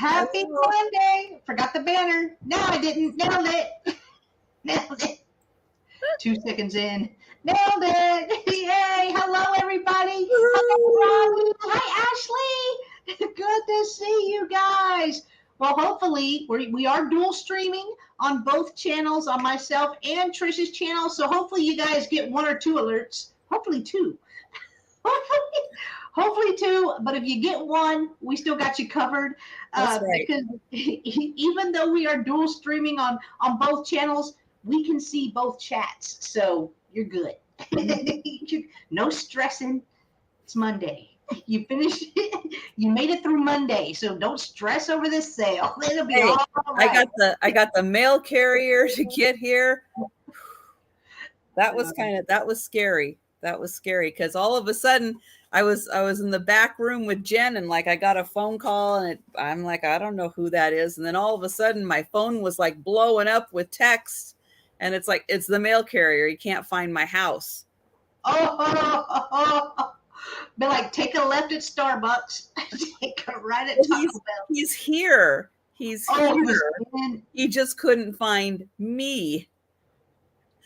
Happy Monday. Forgot the banner. No, I didn't. Nailed it. Nailed it. 2 seconds in. Nailed it. Yay. Hello, everybody. Hi, Robbie. Hi, Ashley. Good to see you guys. Well, hopefully, we are dual streaming on both channels, on myself and Trisha's channel. So hopefully you guys get 1 or 2 alerts. Hopefully 2. Hopefully 2, but if you get 1, we still got you covered. That's right. Because even though we are dual streaming on both channels, we can see both chats. So you're good. No stressing. It's Monday. You finished it. You made it through Monday, so don't stress over this sale. It'll be all right. I got the mail carrier to get here. That was scary. That was scary because all of a sudden I was in the back room with Jenn and like I got a phone call and I'm like, I don't know who that is. And then all of a sudden my phone was like blowing up with text and it's like, it's the mail carrier. You can't find my house. But like, take a left at Starbucks. Take a right at Taco Bell. He's here. He's here. He just couldn't find me.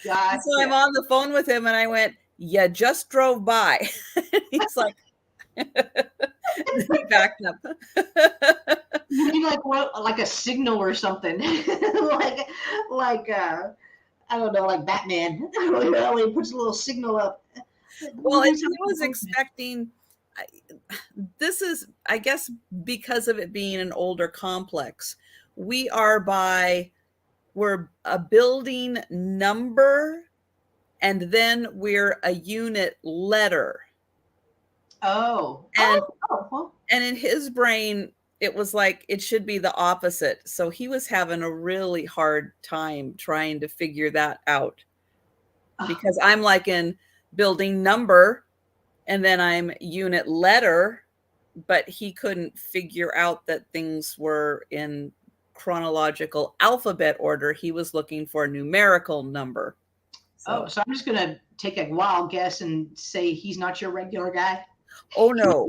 Gotcha. So I'm on the phone with him and I went, "Yeah, just drove by." He's like, he backed up. You need like a signal or something, like I don't know, like Batman. He puts a little signal up. Well, and he was expecting. This is, I guess, because of it being an older complex. We're a building number. And then we're a unit letter. And in his brain, it was like, it should be the opposite. So he was having a really hard time trying to figure that out. Because I'm like in building number, and then I'm unit letter, but he couldn't figure out that things were in chronological alphabet order. He was looking for a numerical number. So I'm just going to take a wild guess and say he's not your regular guy. Oh, no.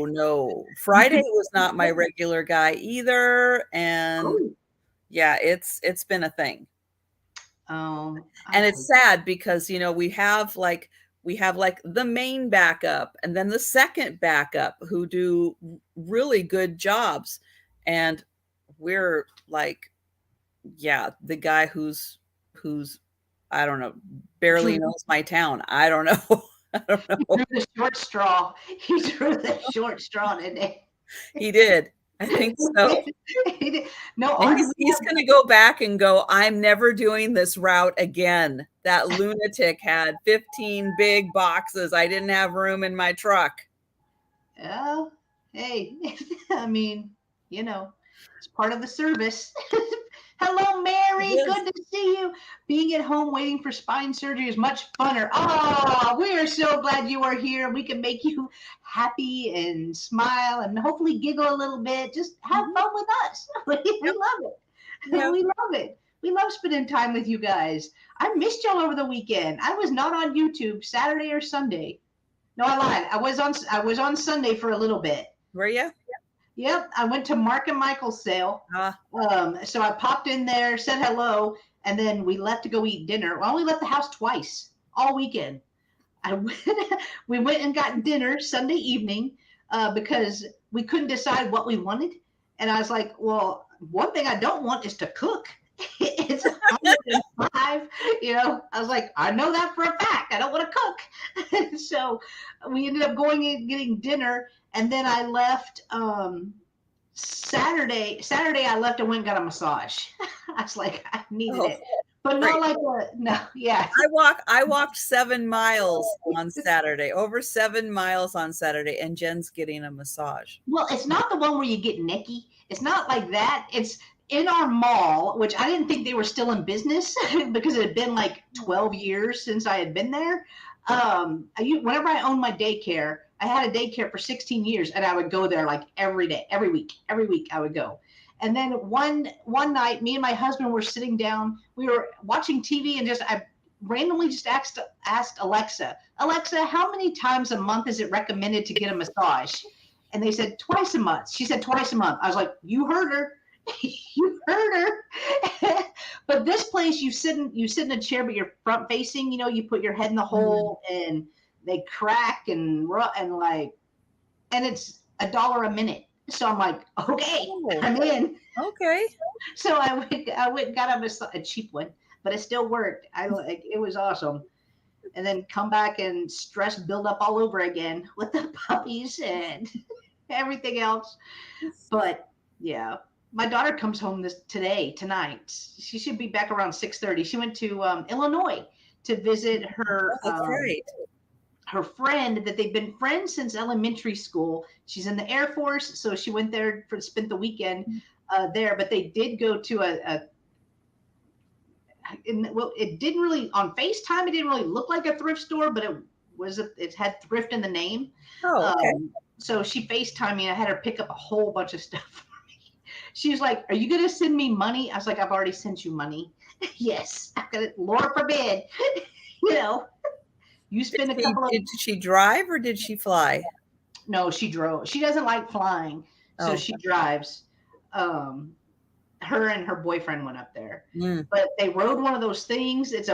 No. Friday was not my regular guy either. And yeah, it's been a thing. And it's sad because, we have like the main backup and then the second backup who do really good jobs. And we're like, yeah, the guy who's I don't know, barely knows my town. I don't know. He drew the short straw. He drew the short straw today. He did. I think so. He did. No, he's going to go back and go, I'm never doing this route again. That lunatic had 15 big boxes. I didn't have room in my truck. Oh, hey, I mean, it's part of the service. Hello, Mary. Yes. Good to see you. Being at home waiting for spine surgery is much funner. Oh, we are so glad you are here. We can make you happy and smile and hopefully giggle a little bit. Just have fun with us. We love it. Yeah. We love it. We love spending time with you guys. I missed y'all over the weekend. I was not on YouTube Saturday or Sunday. No, I lied. I was on Sunday for a little bit. Were you? Yep, I went to Mark and Michael's sale. So I popped in there, said hello, and then we left to go eat dinner. Well, we left the house twice all weekend. We went and got dinner Sunday evening because we couldn't decide what we wanted. And I was like, well, one thing I don't want is to cook. It's 105, I was like, I know that for a fact. I don't want to cook. So we ended up going and getting dinner. And then I left Saturday I left and went and got a massage. I was like, I needed it. But not like yeah. I walked 7 miles on Saturday, over 7 miles on Saturday, and Jen's getting a massage. Well, it's not the one where you get Nikki. It's not like that. It's in our mall, which I didn't think they were still in business because it had been like 12 years since I had been there. Whenever I owned my daycare, I had a daycare for 16 years and I would go there like every day, every week I would go. And then one night, me and my husband were sitting down, we were watching TV and I randomly just asked Alexa, how many times a month is it recommended to get a massage? And they said twice a month. She said twice a month. I was like, you heard her. You heard her. But this place, you sit in a chair, but you're front facing. You put your head in the hole, and they crack and it's $1 a minute. So I'm like, okay, I'm in. Okay. So I went and got a cheap one, but it still worked. It was awesome. And then come back and stress build up all over again with the puppies and everything else. But yeah, my daughter comes home tonight. She should be back around 6:30. She went to Illinois to visit her her friend that they've been friends since elementary school. She's in the Air Force, so she went there spent the weekend there. But they did go to it didn't really on FaceTime. It didn't really look like a thrift store, but it had thrift in the name. Oh, okay. So she FaceTimed me. I had her pick up a whole bunch of stuff for me. She was like, "Are you going to send me money?" I was like, "I've already sent you money." Yes, Lord forbid. You spend a couple of. Did she drive or did she fly? No, she drove. She doesn't like flying, so she drives. Her and her boyfriend went up there, but they rode one of those things. It's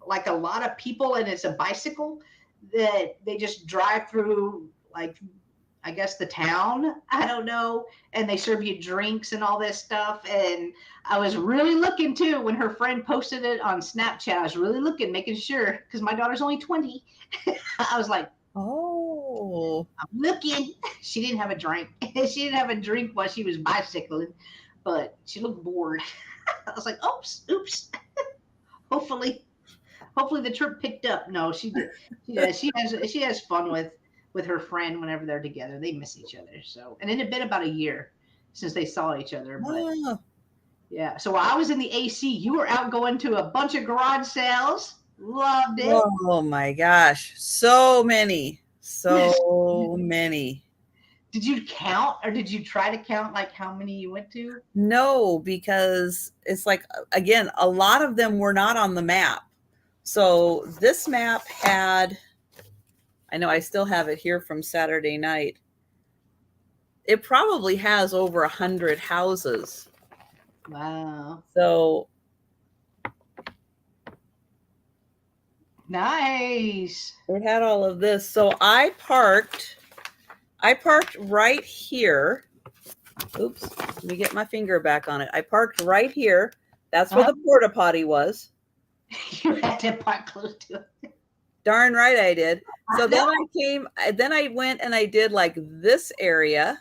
like a lot of people, and it's a bicycle that they just drive through, like, I guess the town. I don't know. And they serve you drinks and all this stuff. And I was really looking too when her friend posted it on Snapchat. I was really looking, making sure, because my daughter's only 20. I was like, oh, I'm looking. She didn't have a drink. She didn't have a drink while she was bicycling. But she looked bored. I was like, oops. Hopefully the trip picked up. No, she did. She has fun with her friend whenever they're together. They miss each other. So, and it had been about a year since they saw each other. But yeah. So while I was in the AC, you were out going to a bunch of garage sales. Loved it. Oh my gosh, so many. Did you count, or did you try to count like how many you went to? No, because it's like, again, a lot of them were not on the map. So this map had, I know I still have it here from Saturday night. It probably has over 100 houses. Wow. So nice. It had all of this. So I parked right here. Oops, let me get my finger back on it. I parked right here. That's where the porta potty was. You had to park close to it. Darn right I did. So then I went and I did like this area.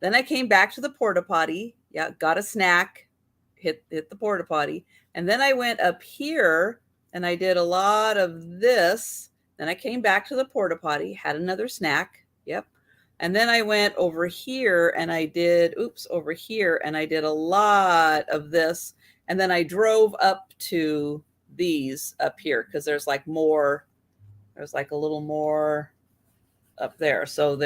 Then I came back to the porta potty. Yeah, got a snack, hit the porta potty. And then I went up here and I did a lot of this. Then I came back to the porta potty, had another snack. Yep. And then I went over here and I did, over here, and I did a lot of this. And then I drove up to these up here because there's like a little more up there. So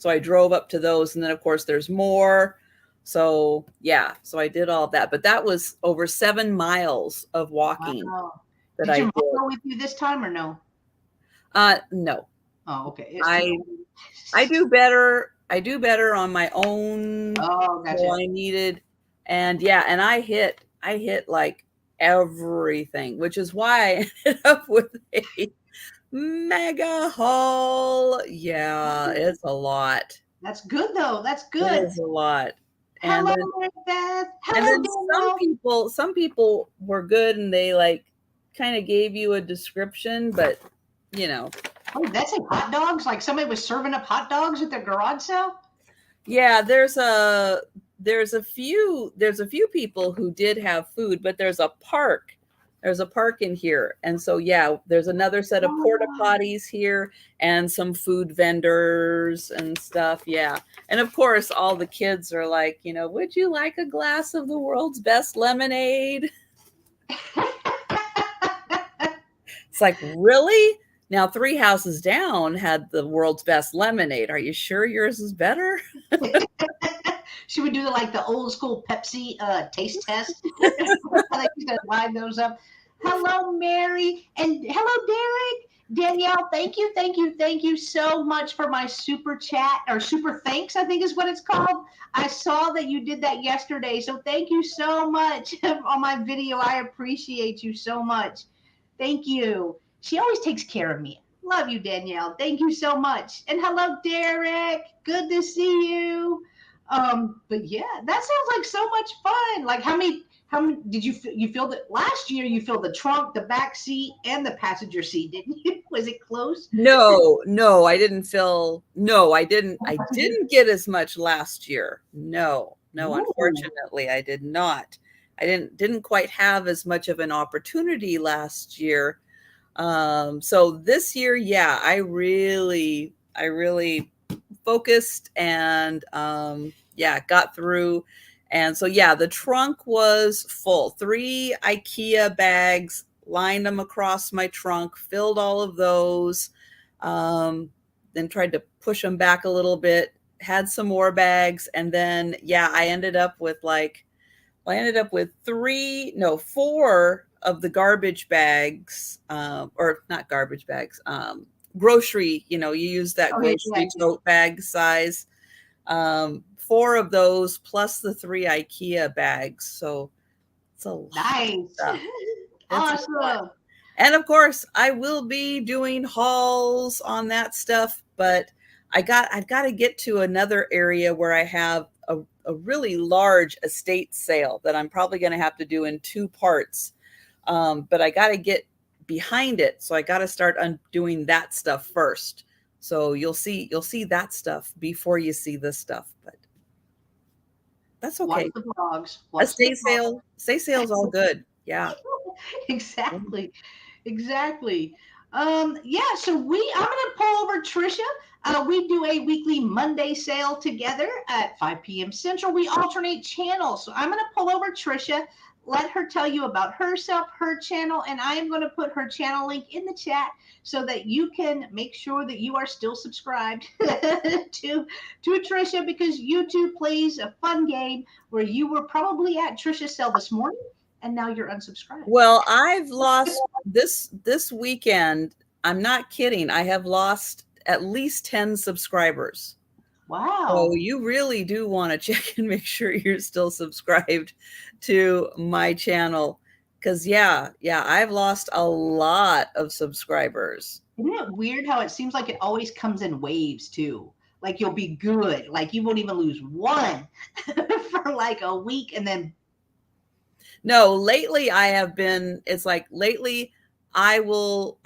I drove up to those, and then of course there's more. So yeah, so I did all of that, but that was over 7 miles of walking. Wow. Did your mom go with you this time or no? No. Oh, okay. I do better. I do better on my own. Oh, gotcha. So I needed, and yeah, and I hit like everything, which is why I ended up with a mega haul. Yeah, it's a lot. That's good though. That's good. It's a lot. Hello, Beth. Hello, and then some people were good, and they like kind of gave you a description, but you know. Oh, that's like hot dogs. Like somebody was serving up hot dogs at their garage sale. Yeah, there's a few people who did have food, but there's a park. There's a park in here. And so, yeah, there's another set of porta potties here and some food vendors and stuff. Yeah. And of course, all the kids are like, would you like a glass of the world's best lemonade? It's like, really? Now, 3 houses down had the world's best lemonade. Are you sure yours is better? Should we do the old school Pepsi taste test? I like to line those up. Hello, Mary, and hello, Derek. Danielle, thank you so much for my super chat or super thanks, I think is what it's called. I saw that you did that yesterday, so thank you so much on my video. I appreciate you so much. Thank you. She always takes care of me. Love you, Danielle. Thank you so much. And hello, Derek. Good to see you. But yeah, that sounds like so much fun. Like how many did you feel that last year you filled the trunk, the back seat, and the passenger seat, didn't you? Was it close? No, I didn't feel, no, I didn't get as much last year. No, Ooh. unfortunately, I did not. I didn't quite have as much of an opportunity last year. So this year, yeah, I really focused and yeah, got through. And so yeah, the trunk was full. 3 IKEA bags, lined them across my trunk, filled all of those, then tried to push them back a little bit, had some more bags, and then yeah, I ended up with 4 of the garbage bags, or not garbage bags, grocery, you use that grocery tote bag size. 4 of those plus the 3 IKEA bags. So it's a lot. Nice. Awesome. And of course, I will be doing hauls on that stuff, but I've got to get to another area where I have a really large estate sale that I'm probably going to have to do in 2 parts. But I got to get behind it. So I got to start doing that stuff first. So you'll see that stuff before you see this stuff, but that's okay. Watch the vlogs. Estate sale's all good. Yeah. Exactly. Yeah, so I'm gonna pull over Trisha. We do a weekly Monday sale together at 5 p.m. Central. We alternate channels. So I'm gonna pull over Trisha, let her tell you about herself, her channel, and I am going to put her channel link in the chat so that you can make sure that you are still subscribed to Trisha, because YouTube plays a fun game where you were probably at Trisha's sale this morning and now you're unsubscribed. Well, I've lost this weekend. I'm not kidding. I have lost at least 10 subscribers. Wow. So you really do want to check and make sure you're still subscribed to my channel. Because yeah, I've lost a lot of subscribers. Isn't it weird how it seems like it always comes in waves too? Like you'll be good. Like you won't even lose one for like a week and then. No, lately I have been, it's like lately I will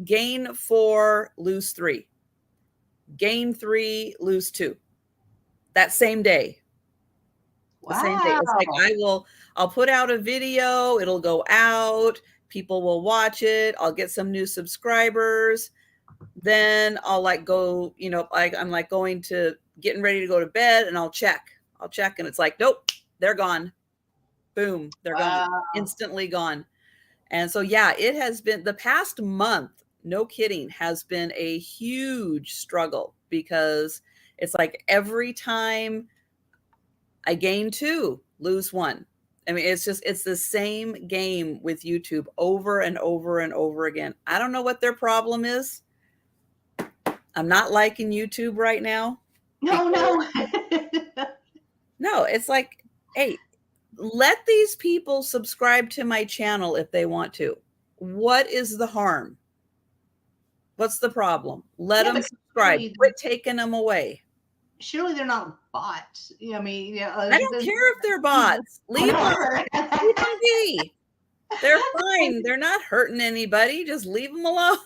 gain 4, lose 3. Gain 3, lose 2. That same day. Wow. The same day. It's like I'll put out a video, it'll go out, people will watch it, I'll get some new subscribers. Then I'll go, I'm like getting ready to go to bed, and I'll check and it's like, nope, they're gone. Boom, they're gone. Instantly gone. And so yeah, it has been the past month, no kidding, has been a huge struggle, because it's like every time I gain 2, lose 1. I mean, it's the same game with YouTube over and over and over again. I don't know what their problem is. I'm not liking YouTube right now. No. No, it's like, hey, let these people subscribe to my channel if they want to. What is the harm? What's the problem? Let them subscribe. Quit taking them away. Surely they're not bots. I mean, I don't care if they're bots. Leave them be. They're fine. They're not hurting anybody. Just leave them alone.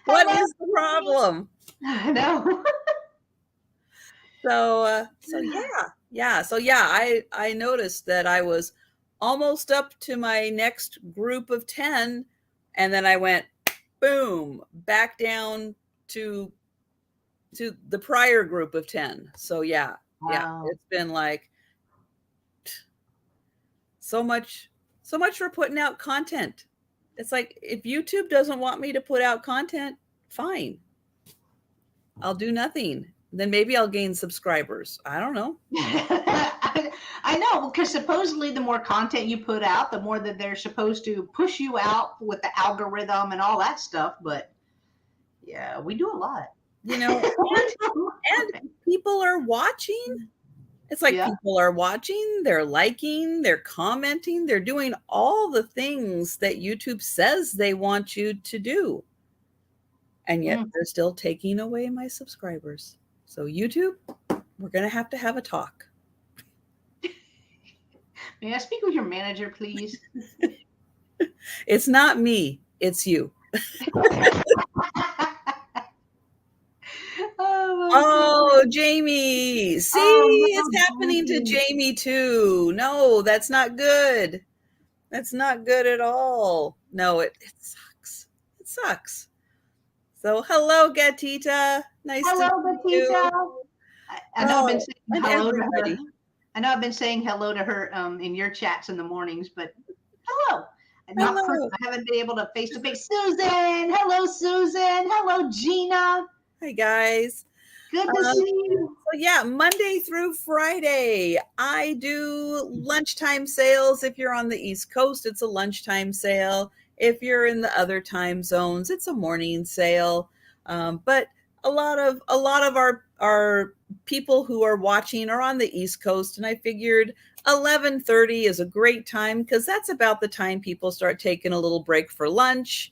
What is the problem? I know. So yeah, I noticed that I was almost up to my next group of 10, and then I went boom back down to the prior group of 10. So yeah, it's been like so much for putting out content. It's like, if YouTube doesn't want me to put out content, fine, I'll do nothing. Then maybe I'll gain subscribers. I don't know. I know, because supposedly the more content you put out, the more that they're supposed to push you out with the algorithm and all that stuff. But yeah, we do a lot. And people are watching. It's like people are watching, they're liking, they're commenting, they're doing all the things that YouTube says they want you to do. And yet they're still taking away my subscribers. So YouTube, we're going to have a talk. May I speak with your manager, please? It's not me, it's you. Oh, Jamie. See, it's happening to Jamie too. No, that's not good. That's not good at all. No, it sucks. It sucks. So, hello, Gatita. Nice to meet you. I know I've been saying hello to her. I know I've been saying hello to her in your chats in the mornings, but hello. I haven't been able to face-to-face. Susan. Hello, Susan. Hello, Gina. Hi, guys. Good to see you. So yeah, Monday through Friday, I do lunchtime sales. If you're on the East Coast, it's a lunchtime sale. If you're in the other time zones, it's a morning sale. But a lot of our people who are watching are on the East Coast, and I figured 11:30 is a great time because that's about the time people start taking a little break for lunch.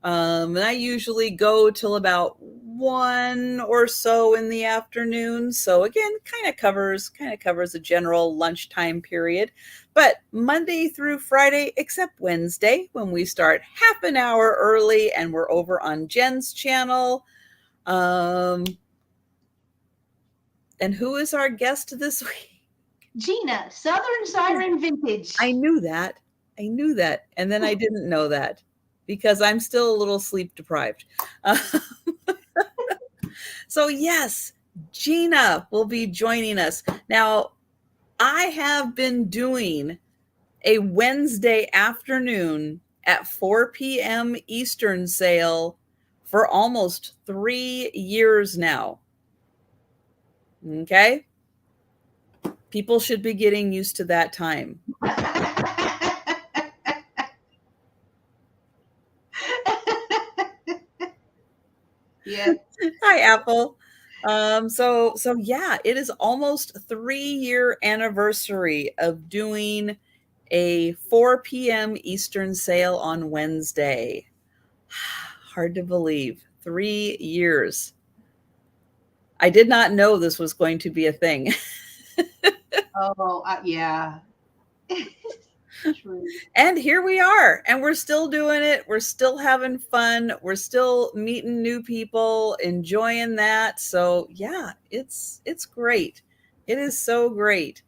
And I usually go till about 1 or so in the afternoon. So again, kind of covers a general lunchtime period. But Monday through Friday, except Wednesday, when we start half an hour early and we're over on Jenn's channel. And who is our guest this week? Gina, Southern Siren Vintage. I knew that. And then I didn't know that, because I'm still a little sleep deprived. So yes, Gina will be joining us. Now, I have been doing a Wednesday afternoon at 4 p.m. Eastern sale for almost 3 years now. Okay? People should be getting used to that time. Yeah. Hi, Apple. So yeah, it is almost 3-year anniversary of doing a 4 p.m. Eastern sale on Wednesday. Hard to believe. 3 years. I did not know this was going to be a thing. Yeah. True. And here we are, and we're still doing it. We're still having fun. We're still meeting new people, enjoying that. So yeah, it's great. It is so great.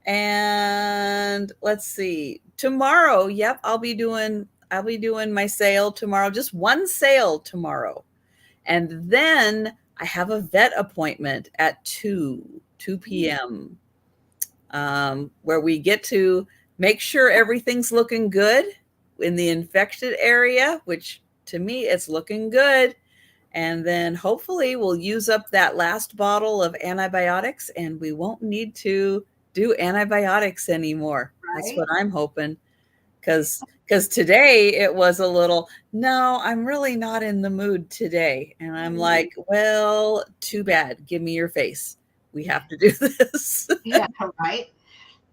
And let's see. Tomorrow, yep, I'll be doing my sale tomorrow. Just one sale tomorrow. And then I have a vet appointment at 2 p.m. Where we get to make sure everything's looking good in the infected area, which to me, it's looking good. And then hopefully we'll use up that last bottle of antibiotics and we won't need to do antibiotics anymore. Right? That's what I'm hoping. Because today it was a little, no, I'm really not in the mood today. And I'm like, well, too bad. Give me your face. We have to do this. Yeah, right.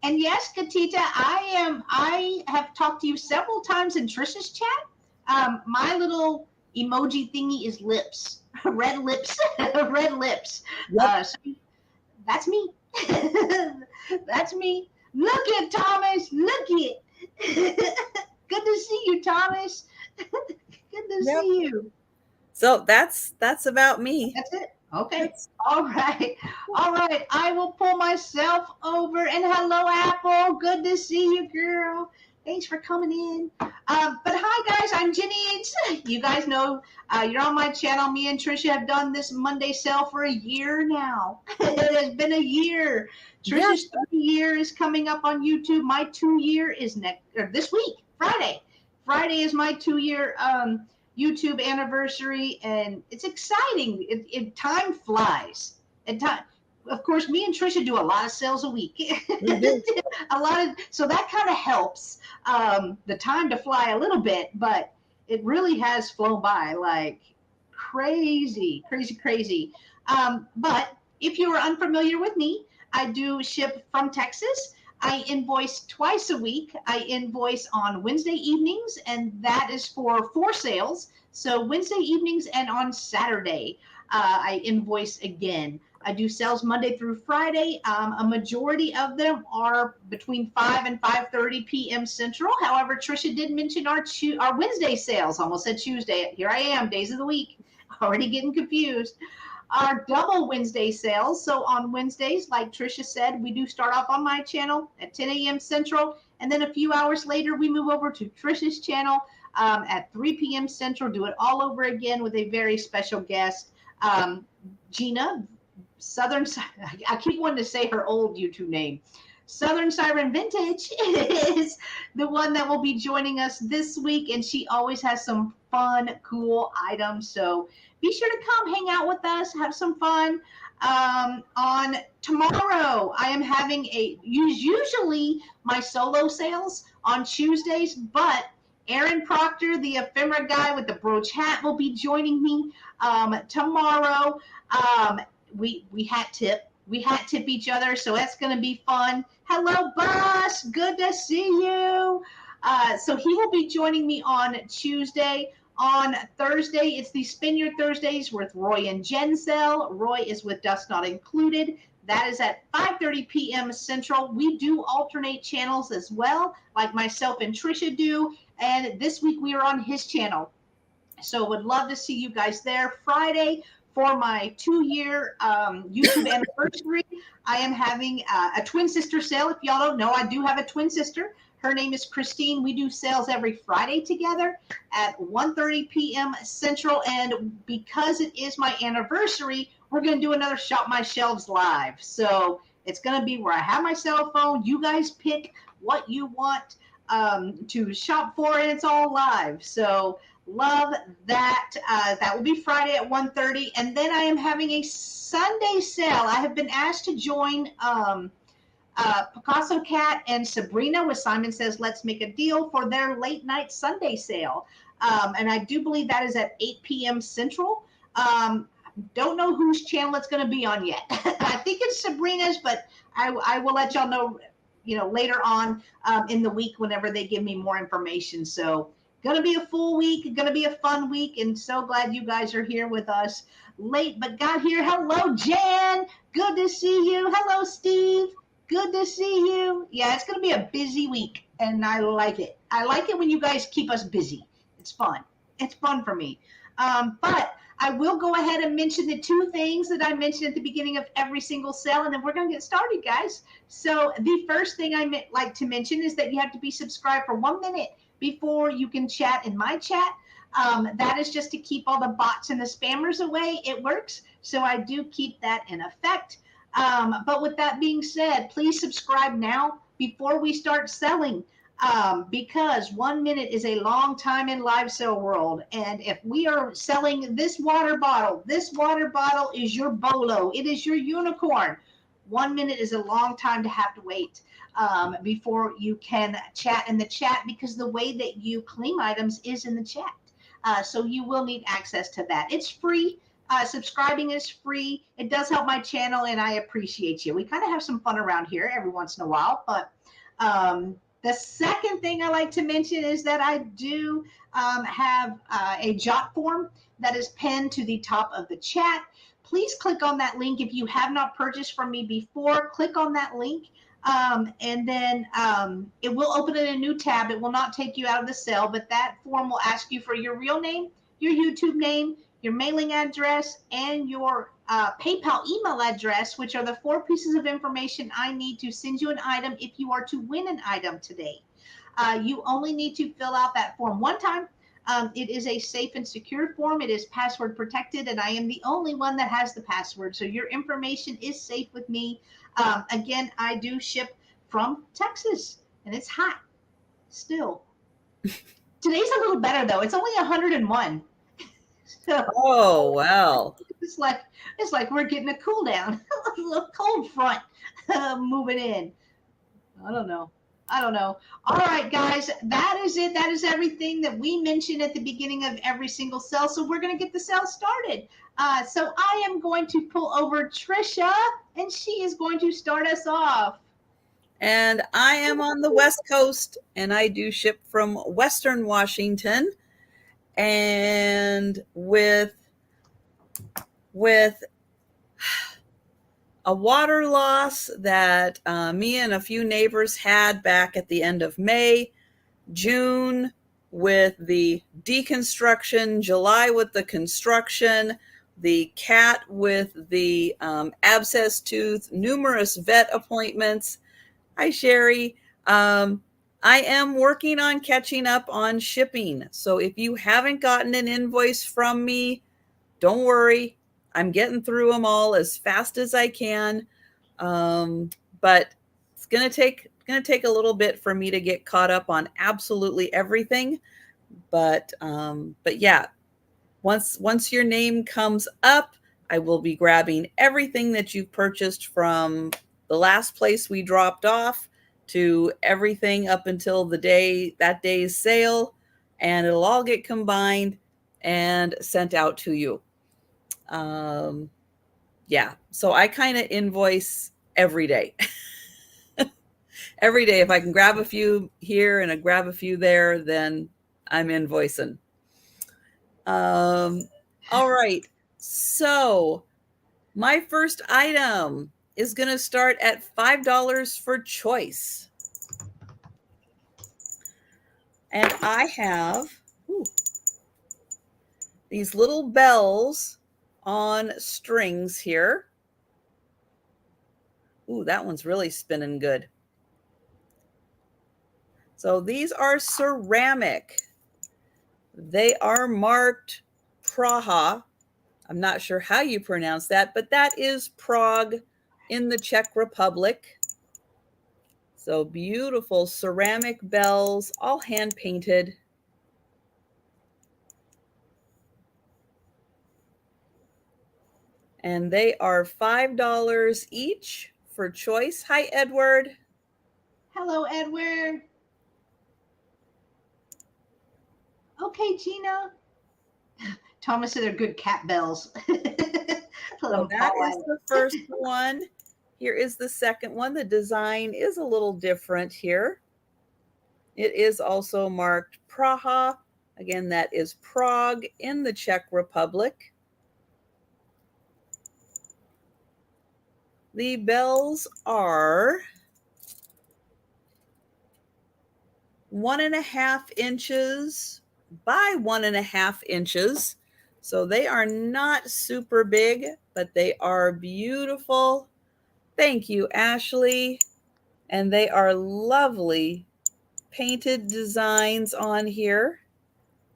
And yes, Katita, I have talked to you several times in Trisha's chat. My little emoji thingy is lips, red lips, red lips. Yep. So that's me. That's me. Look at Thomas. Look it. Good to see you, Thomas. Good to see you. So that's about me. That's it. Okay. All right. I will pull myself over. And hello, Apple. Good to see you, girl. Thanks for coming in. But hi, guys. I'm Jenny. You guys know you're on my channel. Me and Trisha have done this Monday sale for a year now. It has been a year. Trisha's 3 year is coming up on YouTube. My 2 year is this week, Friday. Friday is my 2 year YouTube anniversary, and it's exciting. Time flies. of course, me and Trisha do a lot of sales a week. We do. So that kind of helps the time to fly a little bit, but it really has flown by like crazy, crazy, crazy. But if you are unfamiliar with me, I do ship from Texas. I invoice twice a week. I invoice on Wednesday evenings, and that is for sales. So Wednesday evenings and on Saturday, I invoice again. I do sales Monday through Friday. A majority of them are between 5 and 5:30 p.m. Central. However, Trisha did mention our Wednesday sales. Almost said Tuesday. Here I am, days of the week. Already getting confused. Our double Wednesday sales. So on Wednesdays, like Trisha said, we do start off on my channel at 10 a.m. Central. And then a few hours later, we move over to Trisha's channel at 3 p.m. Central. Do it all over again with a very special guest, Gina. I keep wanting to say her old YouTube name. Southern Siren Vintage is the one that will be joining us this week, and she always has some fun, cool items. So be sure to come hang out with us, have some fun. On tomorrow, I am having usually my solo sales on Tuesdays, but Aaron Proctor, the ephemera guy with the brooch hat, will be joining me tomorrow. We hat tip. We hat tip each other, so that's going to be fun. Hello, boss. Good to see you. So he will be joining me on Tuesday. On Thursday, it's the Spin Your Thursdays with Roy and Jenn sale. Roy is with Dust Not Included. That is at 5:30 p.m. Central. We do alternate channels as well, like myself and Trisha do. And this week we are on his channel. So would love to see you guys there. Friday, for my 2-year YouTube anniversary, I am having a twin sister sale. If y'all don't know, I do have a twin sister. Her name is Christine. We do sales every Friday together at 1:30 p.m. Central. And because it is my anniversary, we're going to do another Shop My Shelves live. So it's going to be where I have my cell phone. You guys pick what you want to shop for, and it's all live. So love that. That will be Friday at 1:30. And then I am having a Sunday sale. I have been asked to join Picasso Cat and Sabrina with Simon Says Let's Make a Deal for their late night Sunday sale. And I do believe that is at 8 p.m. Central. Don't know whose channel it's going to be on yet. I think it's Sabrina's, but I will let y'all know, later on in the week whenever they give me more information. So going to be a full week, going to be a fun week, and so glad you guys are here with us late but got here. Hello, Jen. Good to see you. Hello, Steve. Good to see you. Yeah, it's going to be a busy week, and I like it. I like it when you guys keep us busy. It's fun. It's fun for me. But I will go ahead and mention the 2 things that I mentioned at the beginning of every single sale, and then we're going to get started, guys. So the first thing I like to mention is that you have to be subscribed for 1 minute before you can chat in my chat. That is just to keep all the bots and the spammers away. It works. So I do keep that in effect. But with that being said, please subscribe now before we start selling, because 1 minute is a long time in live sale world. And if we are selling this water bottle is your bolo. It is your unicorn. 1 minute is a long time to have to wait before you can chat in the chat, because the way that you claim items is in the chat. So you will need access to that. It's free. Subscribing is free. It does help my channel, and I appreciate you. We kind of have some fun around here every once in a while. But the second thing I like to mention is that I do have a jot form that is pinned to the top of the chat. Please click on that link. If you have not purchased from me before, click on that link. And then it will open in a new tab. It will not take you out of the sale, but that form will ask you for your real name, your YouTube name, your mailing address, and your PayPal email address, which are the 4 pieces of information I need to send you an item if you are to win an item today. You only need to fill out that form 1 time. It is a safe and secure form. It is password protected, and I am the only one that has the password. So your information is safe with me. Again, I do ship from Texas, and it's hot still. Today's a little better, though. It's only 101. So, Oh, well. it's like we're getting a cool down, a little cold front moving in. I don't know. All right, guys, that is it. That is everything that we mentioned at the beginning of every single sale. So we're going to get the sale started. So I am going to pull over Trisha, and she is going to start us off. And I am on the West Coast, and I do ship from Western Washington. And with a water loss that me and a few neighbors had back at the end of May, June with the deconstruction, July with the construction, the cat with the abscess tooth, numerous vet appointments. Hi, Sherry. I am working on catching up on shipping. So if you haven't gotten an invoice from me, don't worry. I'm getting through them all as fast as I can. But it's going to take a little bit for me to get caught up on absolutely everything. But yeah, once your name comes up, I will be grabbing everything that you've purchased from the last place we dropped off to everything up until that day's sale, and it'll all get combined and sent out to you. Yeah, so I kind of invoice every day. Every day, if I can grab a few here and I grab a few there, then I'm invoicing. All right. So my first item is going to start at $5 for choice. And I have these little bells on strings here. Ooh, that one's really spinning good. So these are ceramic. They are marked Praha. I'm not sure how you pronounce that, but that is Prague in the Czech Republic. So beautiful ceramic bells, all hand painted. And they are $5 each for choice. Hi, Edward. Hello, Edward. Okay, Gina. Thomas said they're good cat bells. So that is the first one. Here is the second one. The design is a little different here. It is also marked Praha. Again, that is Prague in the Czech Republic. The bells are 1.5 inches by 1.5 inches. So they are not super big, but they are beautiful. Thank you, Ashley. And they are lovely painted designs on here.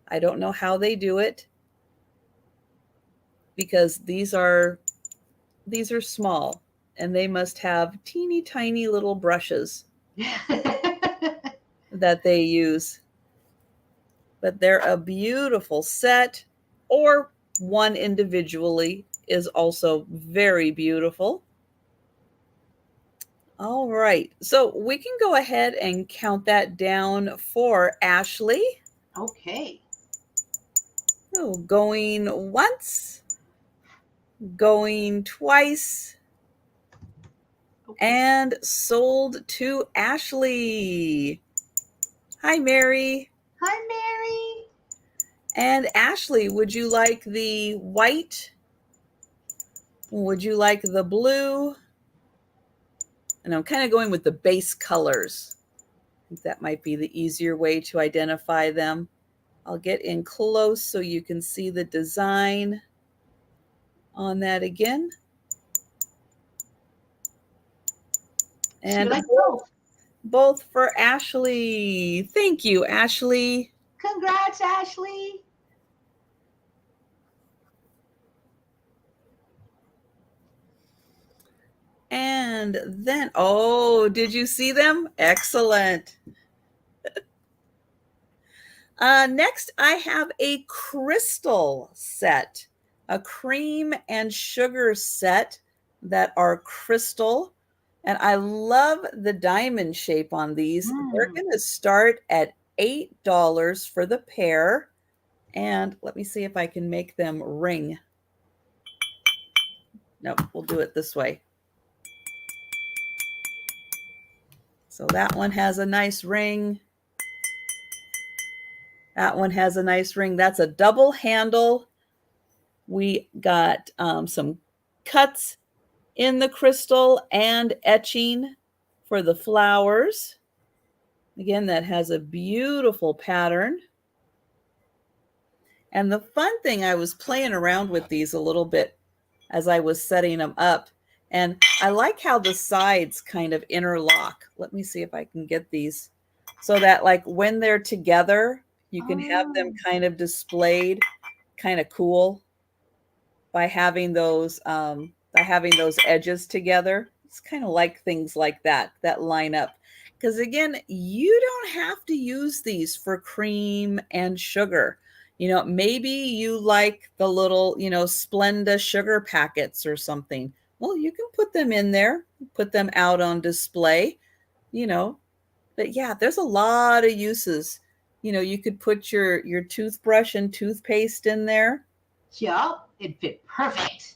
I don't know how they do it because these are small and they must have teeny tiny little brushes that they use. But they're a beautiful set, or one individually is also very beautiful. All right, so we can go ahead and count that down for Ashley. Okay. So going once, going twice, and sold to Ashley. Hi, Mary. Hi, Mary. And Ashley, would you like the white? Would you like the blue? And I'm kind of going with the base colors. I think that might be the easier way to identify them. I'll get in close so you can see the design on that again. And like both for Ashley. Thank you, Ashley. Congrats, Ashley. And then, oh, did you see them? Excellent. Next, I have a crystal set, a cream and sugar set that are crystal. And I love the diamond shape on these. They're going to start at $8 for the pair. And let me see if I can make them ring. Nope, we'll do it this way. So that one has a nice ring. That one has a nice ring. That's a double handle. We got some cuts in the crystal and etching for the flowers. Again, that has a beautiful pattern. And the fun thing, I was playing around with these a little bit as I was setting them up. And I like how the sides kind of interlock. Let me see if I can get these so that like when they're together, you can have them kind of displayed kind of cool by having those edges together. It's kind of like things like that line up. Because again, you don't have to use these for cream and sugar. You know, maybe you like the little, Splenda sugar packets or something. Well, you can put them in there, put them out on display, But yeah, there's a lot of uses. You could put your toothbrush and toothpaste in there. Yup, it'd fit perfect.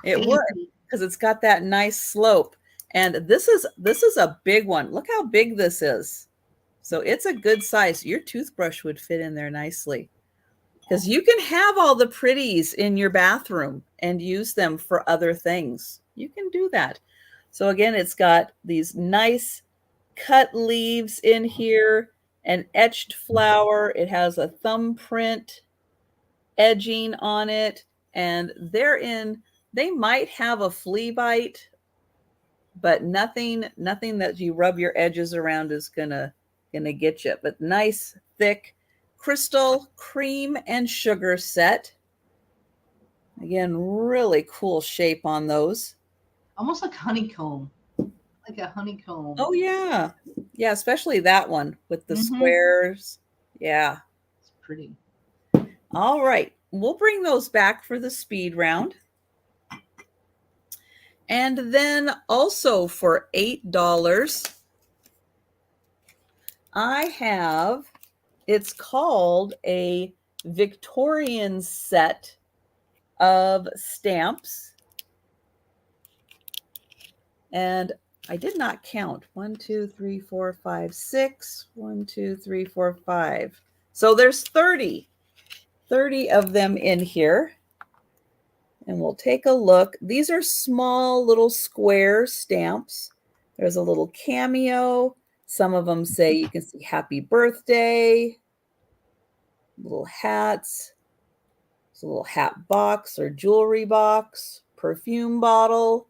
It would, because it's got that nice slope. And this is a big one. Look how big this is. So it's a good size. Your toothbrush would fit in there nicely. Because you can have all the pretties in your bathroom and use them for other things. You can do that. So again, it's got these nice cut leaves in here, an etched flower. It has a thumbprint edging on it, and they might have a flea bite, but nothing that you rub your edges around is gonna get you. But nice thick crystal cream and sugar set. Again, really cool shape on those. Almost like honeycomb. Like a honeycomb. Oh yeah. Yeah, especially that one with the squares. Yeah. It's pretty. All right. We'll bring those back for the speed round. And then also for $8, I have, it's called a Victorian set of stamps. And I did not count. 1, 2, 3, 4, 5, 6. 1, 2, 3, 4, 5. So there's 30 of them in here. And we'll take a look. These are small little square stamps. There's a little cameo. Some of them say you can see happy birthday. Little hats. It's a little hat box or jewelry box. Perfume bottle.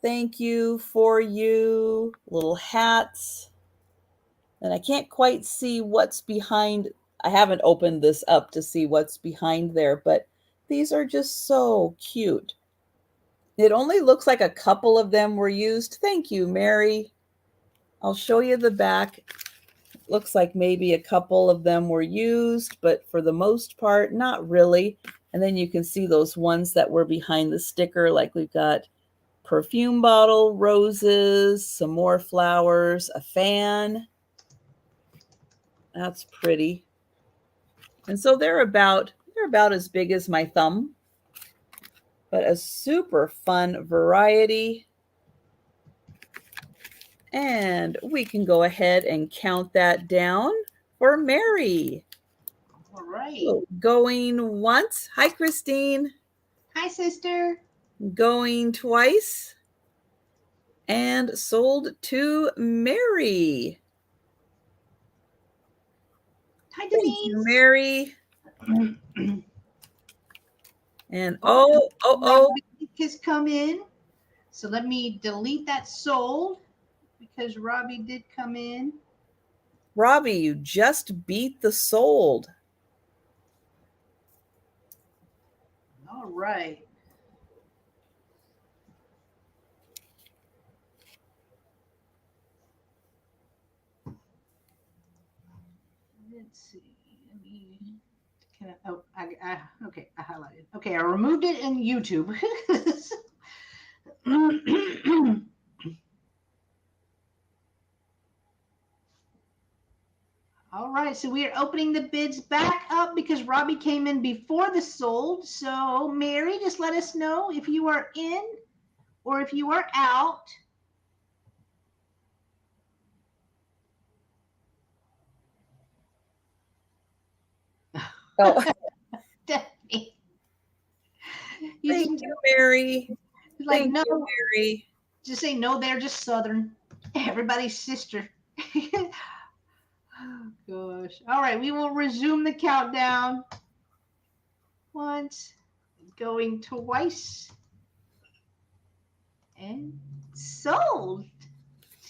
Thank you, for you. Little hats. And I can't quite see what's behind. I haven't opened this up to see what's behind there, but these are just so cute. It only looks like a couple of them were used. Thank you, Mary. I'll show you the back. It looks like maybe a couple of them were used, but for the most part, not really. And then you can see those ones that were behind the sticker, like we've got perfume bottle, roses, some more flowers, a fan. That's pretty. And so they're about as big as my thumb, but a super fun variety. And we can go ahead and count that down for Mary. All right. So going once. Hi, Christine. Hi, sister. Going twice. And sold to Mary. Hi, Denise. Thank you, Mary. And has come in. So let me delete that sold because Robbie did come in. Robbie, you just beat the sold. All right. let's see. Okay, I highlighted. Okay, I removed it in YouTube. All right, so we are opening the bids back up because Robbie came in before the sold. So Mary, just let us know if you are in or if you are out. Oh. Thank you, Mary. Like, Thank no, you, Mary. Just say no, they're just Southern. Everybody's sister. Oh, gosh. All right, we will resume the countdown. Once, going twice, and sold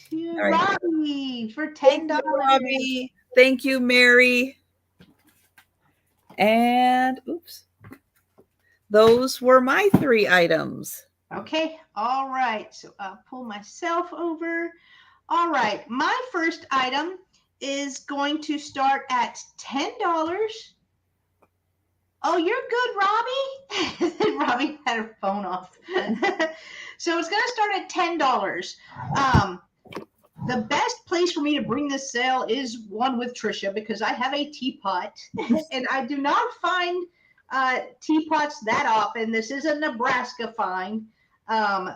to Robbie for $10. Thank you, Robbie. Thank you, Mary. And oops, those were my 3 items. Okay, all right. So I'll pull myself over. All right, my first item is going to start at $10. Oh, you're good, Robbie. Robbie had her phone off. So it's going to start at $10. The best place for me to bring this sale is one with Trisha because I have a teapot and I do not find teapots that often. This is a Nebraska find.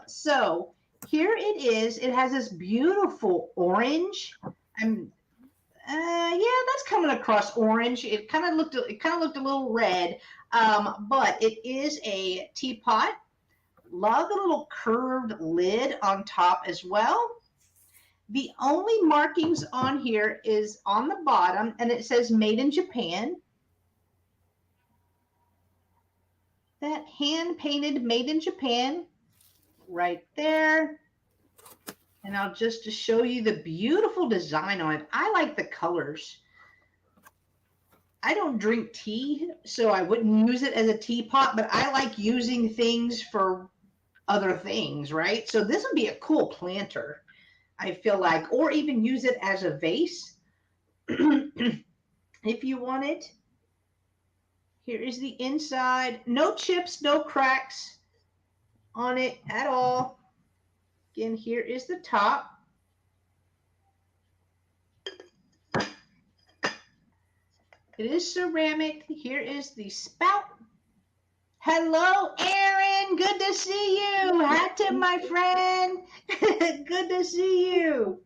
So here it is. It has this beautiful orange. Yeah, that's coming across orange. It kind of looked a little red, but it is a teapot. Love the little curved lid on top as well. The only markings on here is on the bottom, and it says made in Japan. That hand painted made in Japan right there. And I'll just to show you the beautiful design on it. I like the colors. I don't drink tea, so I wouldn't use it as a teapot, but I like using things for other things, right? So this would be a cool planter, I feel like, or even use it as a vase if you want it. Here is the inside. No chips, no cracks on it at all. Again, here is the top. It is ceramic. Here is the spout. Hello, Aaron. Good to see you. Hat tip, my friend. Good to see you.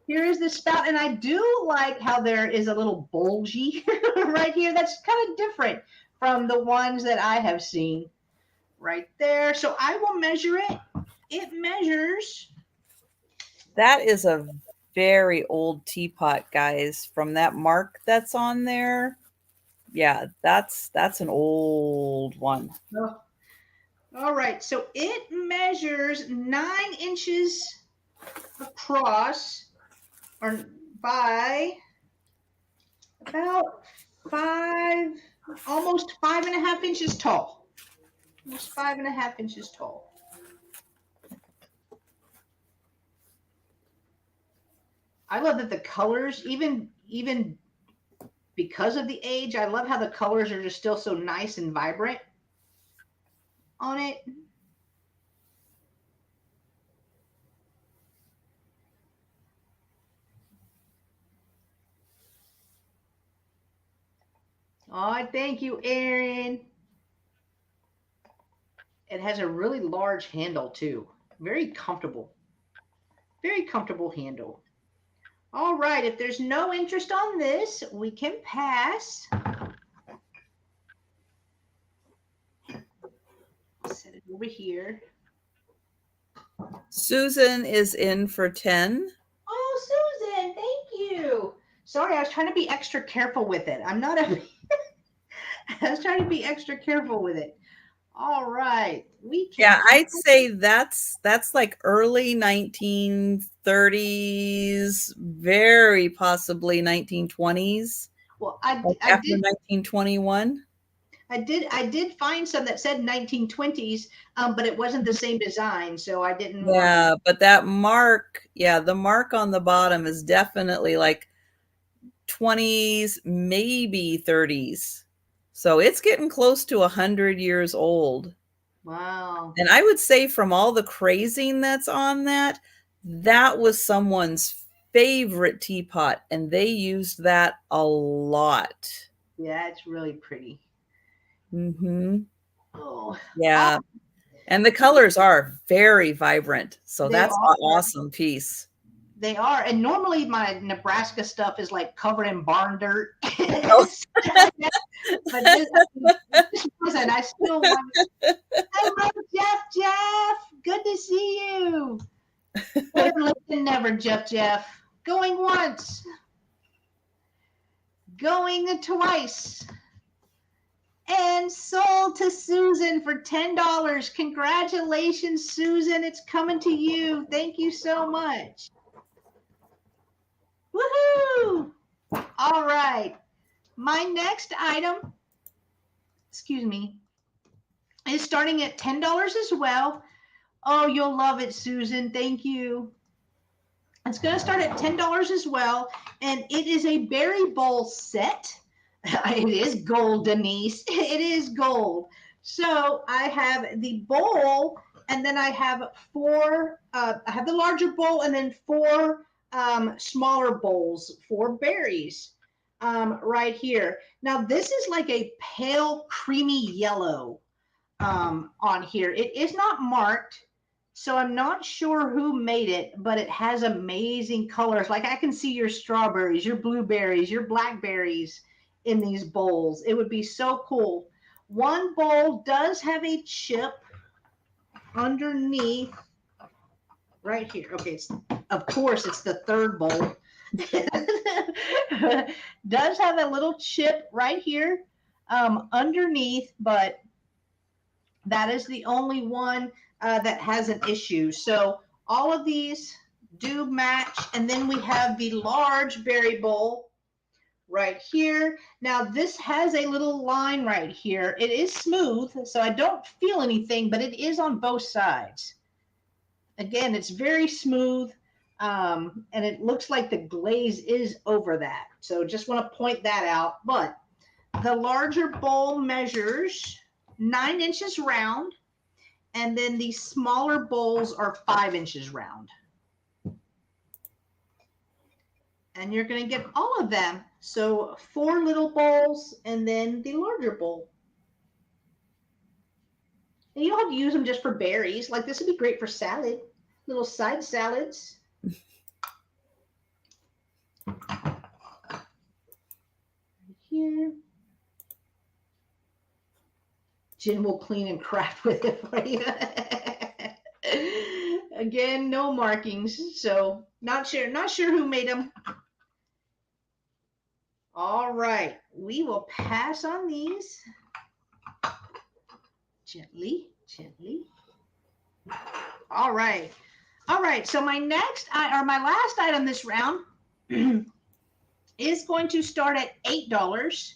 Here is the spout, and I do like how there is a little bulgy right here. That's kind of different from the ones that I have seen right there. So I will measure it. It measures. That is a very old teapot, guys. From that mark that's on there. Yeah, that's an old one. Oh. All right, so it measures 9 inches across, or by about almost 5.5 inches tall. Almost 5.5 inches tall. I love that the colors, even because of the age, I love how the colors are just still so nice and vibrant on it. Oh, thank you, Aaron. It has a really large handle too. Very comfortable. Very comfortable handle. All right, if there's no interest on this, we can pass. Set it over here. Susan is in for 10. Oh, Susan, thank you. Sorry, I was trying to be extra careful with it. I was trying to be extra careful with it. All right. Yeah, I'd say that's like early 1930s, very possibly 1920s. Well, after 1921. I did find some that said 1920s, but it wasn't the same design, so I didn't. Yeah, but that mark, the mark on the bottom is definitely like 20s, maybe 30s. So it's getting close to 100 years old. Wow. And I would say from all the crazing that's on that, that was someone's favorite teapot, and they used that a lot. Yeah, it's really pretty. Mm-hmm. Oh. Yeah. And the colors are very vibrant. So that's an awesome piece. They are. And normally my Nebraska stuff is like covered in barn dirt. Oh. But this wasn't. I still want. Hello, Jeff. Good to see you. Better late than never, Jeff. Going once. Going twice. And sold to Susan for $10. Congratulations, Susan. It's coming to you. Thank you so much. Woohoo! All right. My next item, excuse me, is starting at $10 as well. Oh, you'll love it, Susan. Thank you. It's going to start at $10 as well. And it is a berry bowl set. It is gold, Denise. It is gold. So I have the bowl, and then I have four, I have the larger bowl, and then four smaller bowls for berries right here. Now, this is like a pale, creamy yellow on here. It is not marked, so I'm not sure who made it, but it has amazing colors. Like I can see your strawberries, your blueberries, your blackberries in these bowls. It would be so cool. One bowl does have a chip underneath right here. Okay, of course it's the third bowl. Does have a little chip right here underneath, but that is the only one that has an issue. So all of these do match. And then we have the large berry bowl right here. Now this has a little line right here. It is smooth, so I don't feel anything, but it is on both sides. Again, it's very smooth, and it looks like the glaze is over that. So just want to point that out. But the larger bowl measures 9 inches round, and then the smaller bowls are 5 inches round. And you're going to get all of them. So 4 little bowls and then the larger bowl. And you don't have to use them just for berries. Like this would be great for salad, little side salads. Right here. Jen will clean and craft with it for you. Again, no markings, so not sure who made them. All right, we will pass on these gently. All right. So my last item this round is going to start at $8,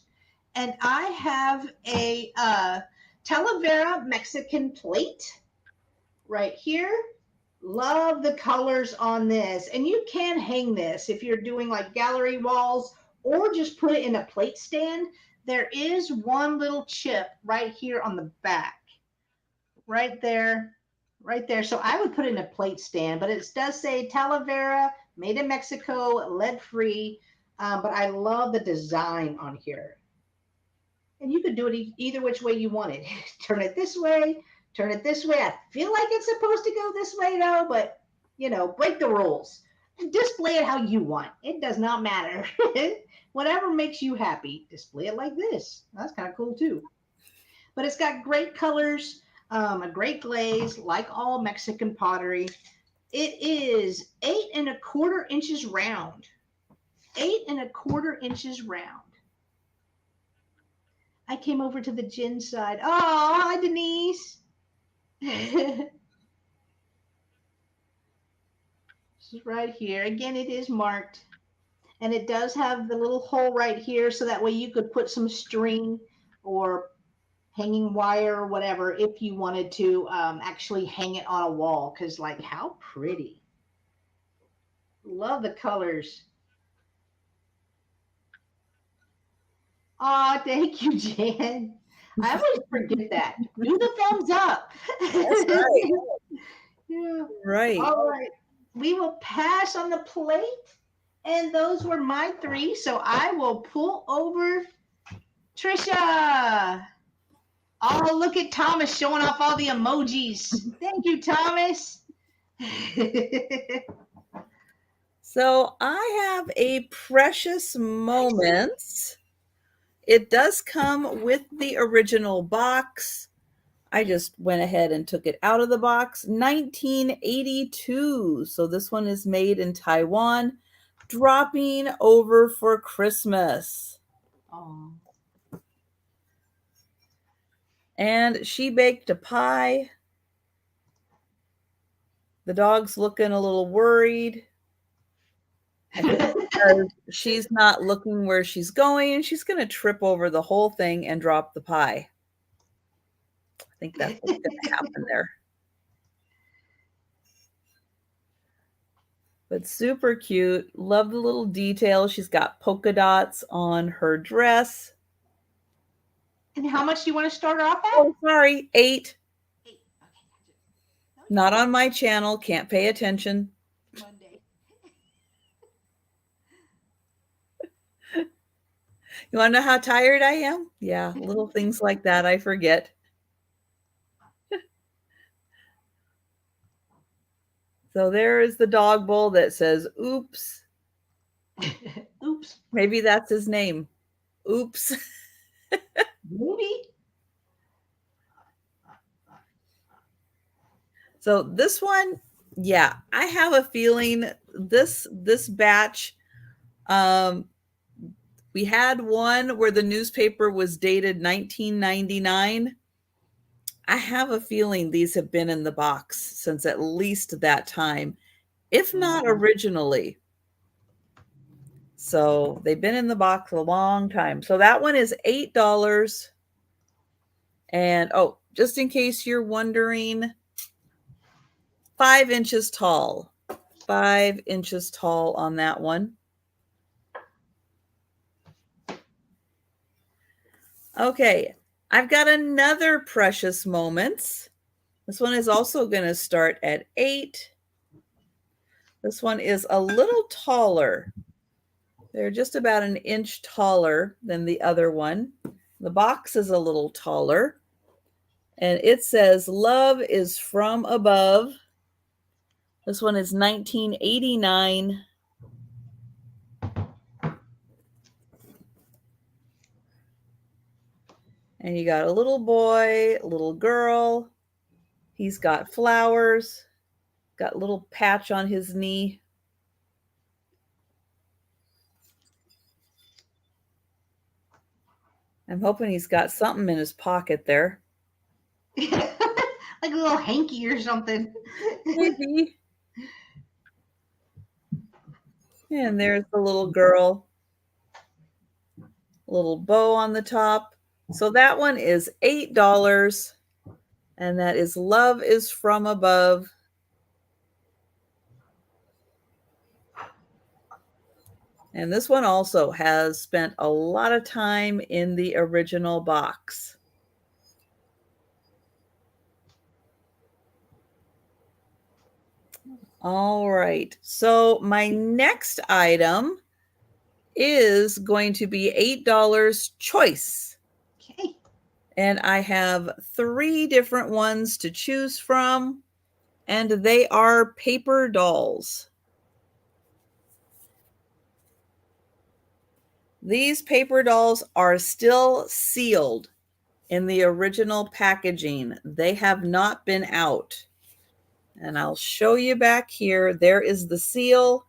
and I have a Talavera Mexican plate right here. Love the colors on this, and you can hang this if you're doing like gallery walls or just put it in a plate stand. There is one little chip right here on the back, right there. So I would put it in a plate stand, but it does say Talavera, made in Mexico, lead free. But I love the design on here. And you could do it either which way you want it. Turn it this way, turn it this way. I feel like it's supposed to go this way though, but break the rules. Display it how you want. It does not matter. Whatever makes you happy, display it like this. That's kind of cool too. But it's got great colors, a great glaze, like all Mexican pottery. It is 8 1/4 inches round. 8 1/4 inches round. I came over to the Jenn side. Oh, hi, Denise. This is right here. Again, it is marked. And it does have the little hole right here, so that way you could put some string or hanging wire or whatever if you wanted to actually hang it on a wall. Because, like, how pretty. Love the colors. Oh, thank you, Jan. I always forget that. Do the thumbs up. That's right. Yeah. Right. All right. We will pass on the plate. And those were my three. So I will pull over Trisha. Oh, look at Thomas showing off all the emojis. Thank you, Thomas. So I have a precious moments. It does come with the original box. I just went ahead and took it out of the box. 1982. So this one is made in Taiwan. Dropping over for Christmas. Oh. And she baked a pie. The dog's looking a little worried. Because she's not looking where she's going, and she's going to trip over the whole thing and drop the pie. I think that's what's going to happen there. But super cute. Love the little detail. She's got polka dots on her dress. And how much do you want to start off at? Oh, sorry, 8. 8. Okay. Not on my channel. Can't pay attention. Monday. You want to know how tired I am? Yeah, little things like that I forget. So there is the dog bowl that says, oops. Oops. Maybe that's his name. Oops. Maybe. So this one, yeah, I have a feeling this batch, we had one where the newspaper was dated 1999. I have a feeling these have been in the box since at least that time, if not originally. So they've been in the box a long time. So that one is $8. And oh, just in case you're wondering, 5 inches tall. 5 inches tall on that one. Okay, I've got another precious moments. This one is also going to start at 8. This one is a little taller. They're just about an inch taller than the other one. The box is a little taller. And it says, "Love is from above." This one is 1989. And you got a little boy, a little girl. He's got flowers, got a little patch on his knee. I'm hoping he's got something in his pocket there. Like a little hanky or something. Maybe. And there's the little girl. Little bow on the top. So that one is $8. And that is "Love is from Above." And this one also has spent a lot of time in the original box. All right. So my next item is going to be $8 choice. Okay. And I have 3 different ones to choose from, and they are paper dolls. These paper dolls are still sealed in the original packaging. They have not been out. And I'll show you back here. There is the seal.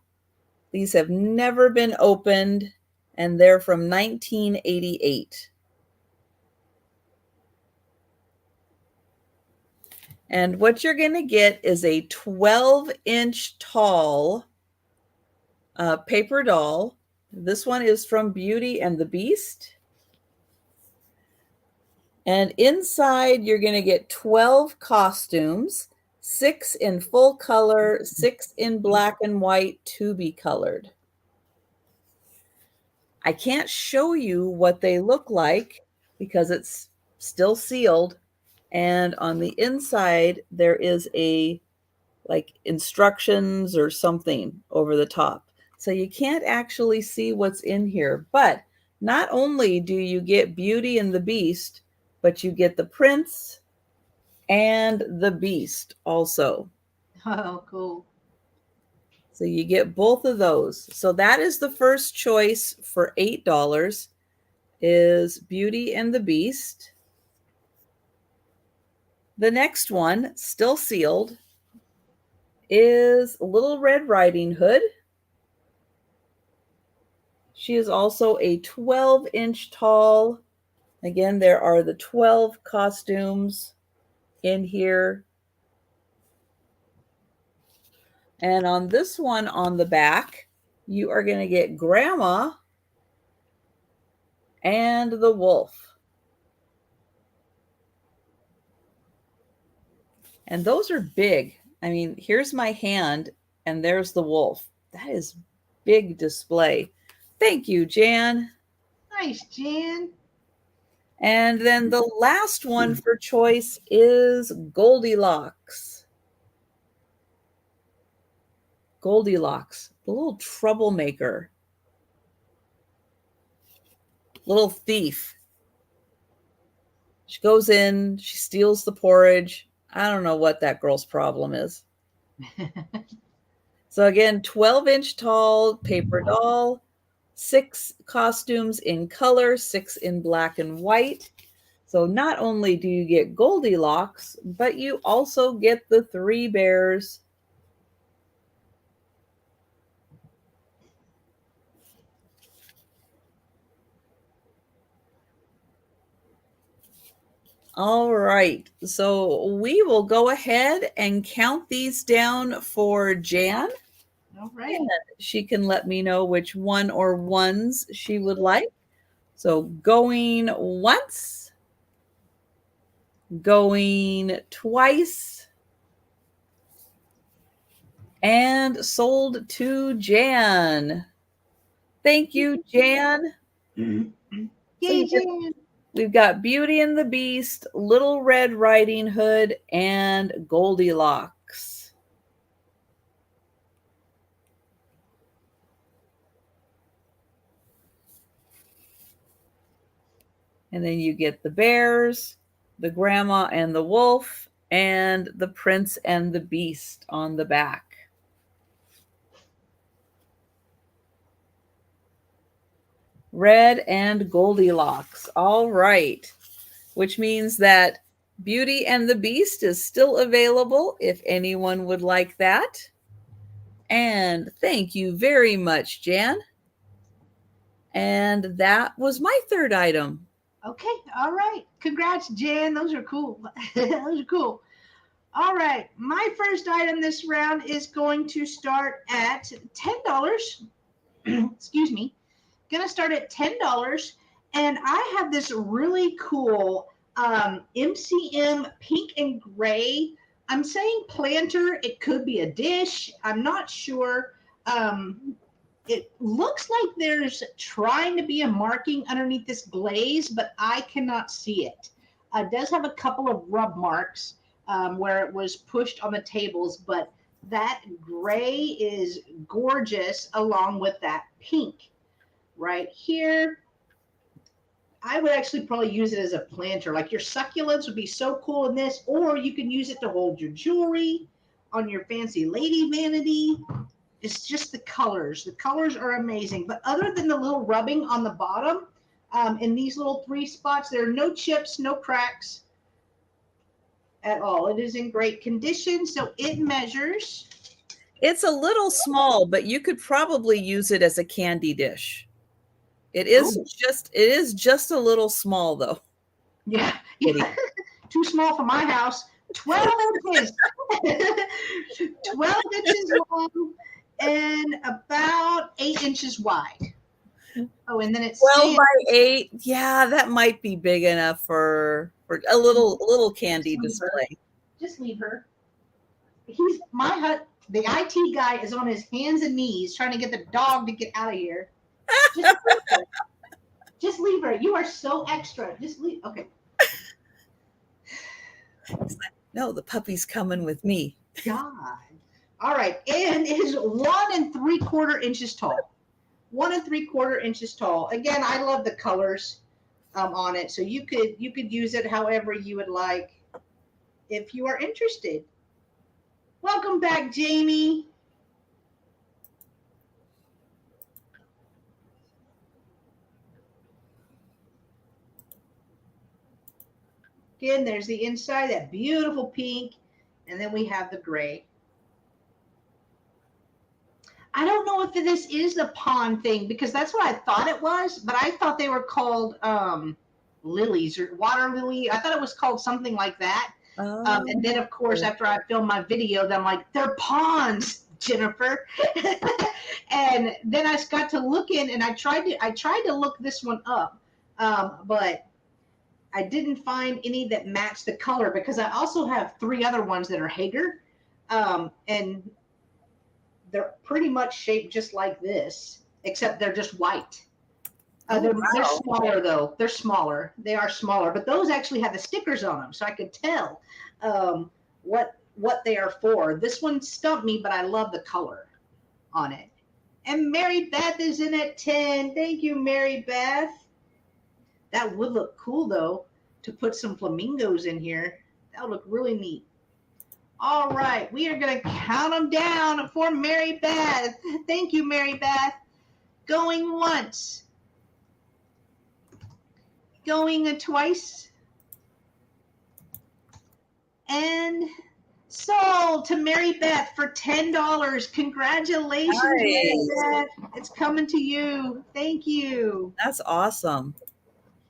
These have never been opened, and they're from 1988. And what you're going to get is a 12-inch tall paper doll. This one is from Beauty and the Beast. And inside, you're going to get 12 costumes, 6 in full color, 6 in black and white to be colored. I can't show you what they look like because it's still sealed. And on the inside, there is a like instructions or something over the top. So you can't actually see what's in here. But not only do you get Beauty and the Beast, but you get the Prince and the Beast also. Oh, cool. So you get both of those. So that is the first choice for $8 is Beauty and the Beast. The next one, still sealed, is Little Red Riding Hood. She is also a 12-inch tall. Again, there are the 12 costumes in here. And on this one on the back, you are going to get Grandma and the Wolf. And those are big. I mean, here's my hand, and there's the wolf. That is big display. Thank you, Jan. Nice, Jan. And then the last one for choice is Goldilocks. Goldilocks, the little troublemaker, little thief. She goes in, she steals the porridge. I don't know what that girl's problem is. So again, 12-inch tall paper doll, 6 costumes in color, 6 in black and white. So not only do you get Goldilocks, but you also get the 3 bears. All right, so we will go ahead and count these down for Jan. All right. And she can let me know which one or ones she would like. So going once, going twice, and sold to Jan. Thank you, Jan. Yay, Jan. We've got Beauty and the Beast, Little Red Riding Hood, and Goldilocks. And then you get the bears, the grandma and the wolf, and the prince and the beast on the back. Red and Goldilocks. All right. Which means that Beauty and the Beast is still available if anyone would like that. And thank you very much, Jan. And that was my third item. Okay, all right. Congrats, Jan. Those are cool. Those are cool. All right, my first item this round is going to start at $10. Excuse me. Gonna start at $10, and I have this really cool MCM pink and gray. I'm saying planter. It could be a dish. I'm not sure. It looks like there's trying to be a marking underneath this glaze, but I cannot see it. It does have a couple of rub marks where it was pushed on the tables, but that gray is gorgeous along with that pink right here. I would actually probably use it as a planter. Like your succulents would be so cool in this, or you can use it to hold your jewelry on your fancy lady vanity. It's just the colors. The colors are amazing. But other than the little rubbing on the bottom, in these little 3 spots, there are no chips, no cracks at all. It is in great condition. So it measures. It's a little small, but you could probably use it as a candy dish. It is just a little small, though. Yeah. Too small for my house. 12 inches. 12 inches long and about 8 inches wide. Oh, and then it's 12 by 8. Yeah, that might be big enough for a little candy display. Just leave her. The IT guy is on his hands and knees trying to get the dog to get out of here. Just leave her. Just leave her. You are so extra. Just leave. Okay. No, the puppy's coming with me. God. All right. And it is 1 3/4 inches tall. 1 3/4 inches tall. Again, I love the colors on it. So you could use it however you would like if you are interested. Welcome back, Jamie. Again, there's the inside, that beautiful pink, and then we have the gray. I don't know if this is the pond thing because that's what I thought it was, but I thought they were called lilies or water lily. I thought it was called something like that. And then, of course, after I filmed my video, then I'm like, they're ponds, Jennifer. And then I got to looking, and I tried to look this one up, but I didn't find any that matched the color because I also have 3 other ones that are Hager, and they're pretty much shaped just like this, except they're just white. They're smaller though. They're smaller. They are smaller, but those actually have the stickers on them, so I could tell what they are for. This one stumped me, but I love the color on it. And Mary Beth is in at 10. Thank you, Mary Beth. That would look cool though to put some flamingos in here. That would look really neat. All right, we are going to count them down for Mary Beth. Thank you, Mary Beth. Going once. Going twice. And sold to Mary Beth for $10. Congratulations, nice. Mary Beth. It's coming to you. Thank you. That's awesome.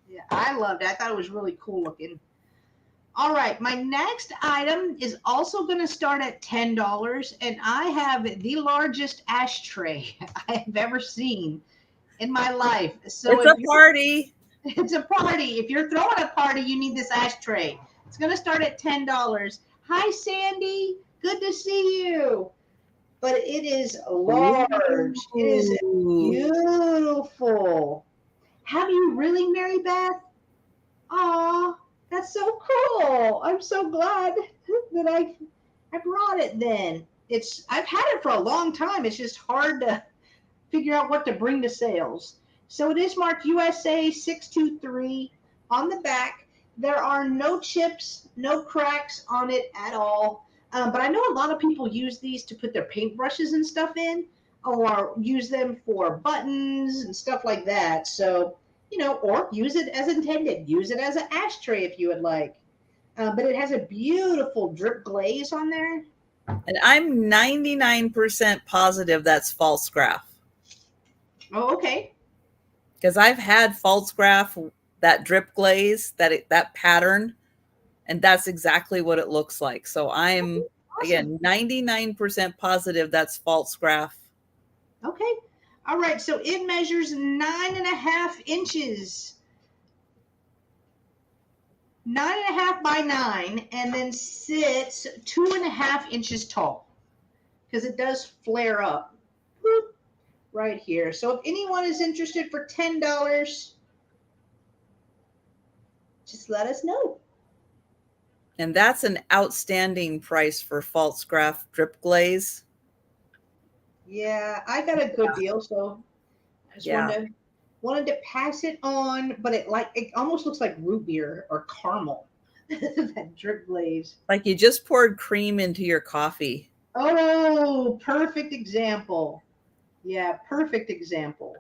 Yeah, I loved it. I thought it was really cool looking. All right, my next item is also going to start at $10, and I have the largest ashtray I have ever seen in my life. So it's a party. It's a party. If you're throwing a party, you need this ashtray. It's going to start at $10. Hi, Sandy. Good to see you. But it is large. Ooh. It is beautiful. Have you really, Mary Beth? Aw. That's so cool. I'm so glad that I brought it then. I've had it for a long time. It's just hard to figure out what to bring to sales. So it is marked USA 623 on the back. There are no chips, no cracks on it at all. But I know a lot of people use these to put their paintbrushes and stuff in, or use them for buttons and stuff like that. So, or use it as intended. Use it as an ashtray if you would like. But it has a beautiful drip glaze on there. And I'm 99% positive that's false graph. Oh, okay. Because I've had false graph, that drip glaze, that pattern, and that's exactly what it looks like. So I'm, awesome. Again, 99% positive that's false graph. Okay. All right, so it measures 9.5 inches. 9.5 by 9, and then sits 2.5 inches tall. Because it does flare up. Boop, right here. So if anyone is interested for $10, just let us know. And that's an outstanding price for false graph drip glaze. Yeah, I got a good deal, so I just wanted to pass it on, but it almost looks like root beer or caramel. That drip glaze. Like you just poured cream into your coffee. Oh, perfect example. Yeah, perfect example.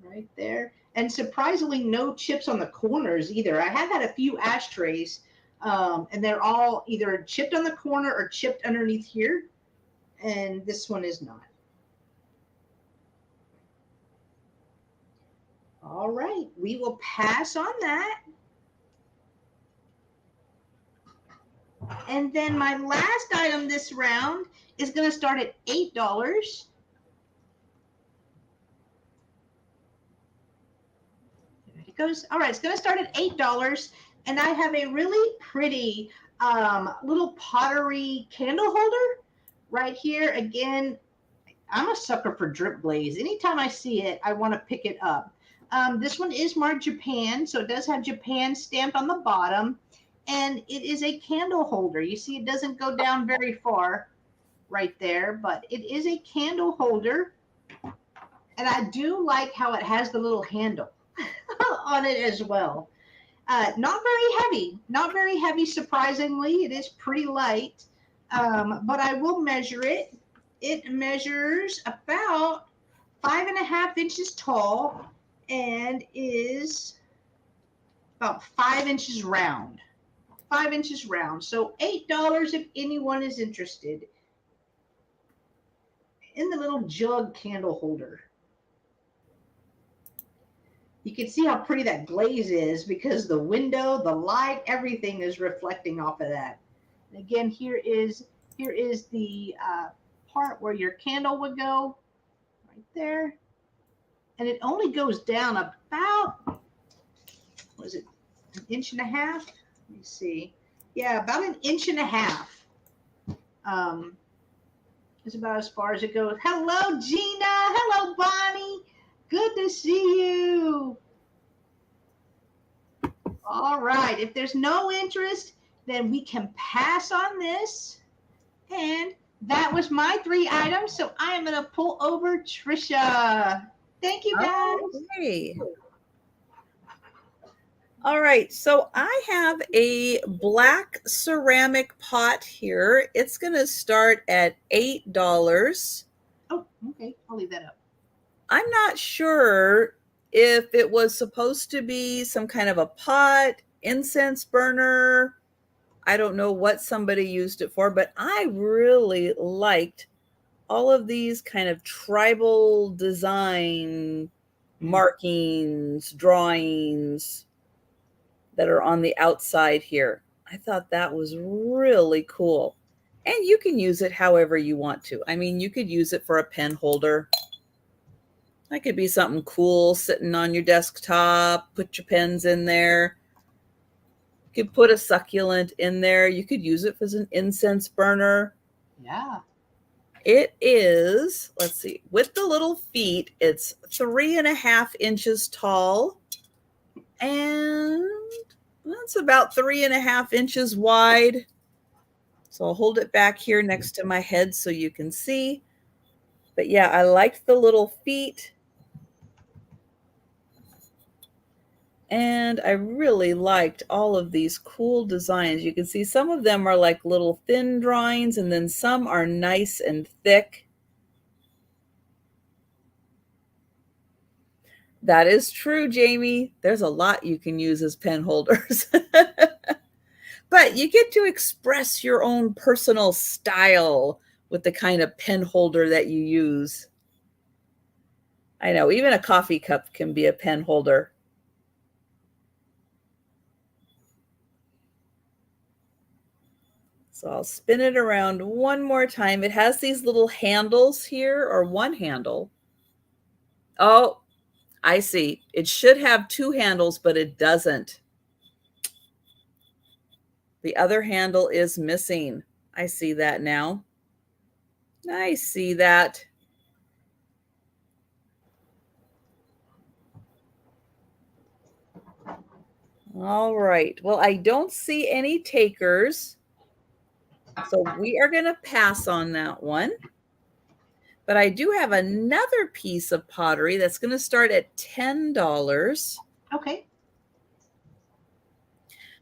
Right there. And surprisingly, no chips on the corners either. I have had a few ashtrays, and they're all either chipped on the corner or chipped underneath here. And this one is not. All right, we will pass on that. And then my last item this round is going to start at $8. There it goes. All right, it's going to start at $8. And I have a really pretty little pottery candle holder right here. Again, I'm a sucker for drip glaze. Anytime I see it, I want to pick it up. This one is marked Japan, so it does have Japan stamped on the bottom, and it is a candle holder. You see, it doesn't go down very far right there, but it is a candle holder, and I do like how it has the little handle on it as well. Not very heavy, not very heavy, surprisingly. It is pretty light, but I will measure it. It measures about 5.5 inches tall and is about 5 inches round. 5 inches round. So $8 if anyone is interested in the little jug candle holder. You can see how pretty that glaze is because the window, the light, everything is reflecting off of that. And again, here is the part where your candle would go, right there. And it only goes down about, what is it, 1.5 inches? Let me see. Yeah, about 1.5 inches. It's about as far as it goes. Hello, Gina. Hello, Bonnie. Good to see you. All right. If there's no interest, then we can pass on this. And that was my 3 items. So I am going to pull over Trisha. Thank you, guys. Okay. All right. So I have a black ceramic pot here. It's going to start at $8. Oh, okay. I'll leave that up. I'm not sure if it was supposed to be some kind of a pot, incense burner. I don't know what somebody used it for, but I really liked all of these kind of tribal design markings, drawings that are on the outside here. I thought that was really cool. And you can use it however you want to. I mean, you could use it for a pen holder. That could be something cool sitting on your desktop. Put your pens in there. You could put a succulent in there. You could use it as an incense burner. Yeah. It is, let's see, with the little feet, it's 3.5 inches tall. And that's about 3.5 inches wide. So I'll hold it back here next to my head so you can see. But yeah, I liked the little feet. And I really liked all of these cool designs. You can see some of them are like little thin drawings, and then some are nice and thick. That is true, Jamie. There's a lot you can use as pen holders. But you get to express your own personal style with the kind of pen holder that you use. I know, even a coffee cup can be a pen holder. So I'll spin it around one more time. It has these little handles here, or one handle. Oh, I see. It should have 2 handles, but it doesn't. The other handle is missing. I see that now. I see that. All right. Well, I don't see any takers. So we are going to pass on that one. But I do have another piece of pottery that's going to start at $10. Okay.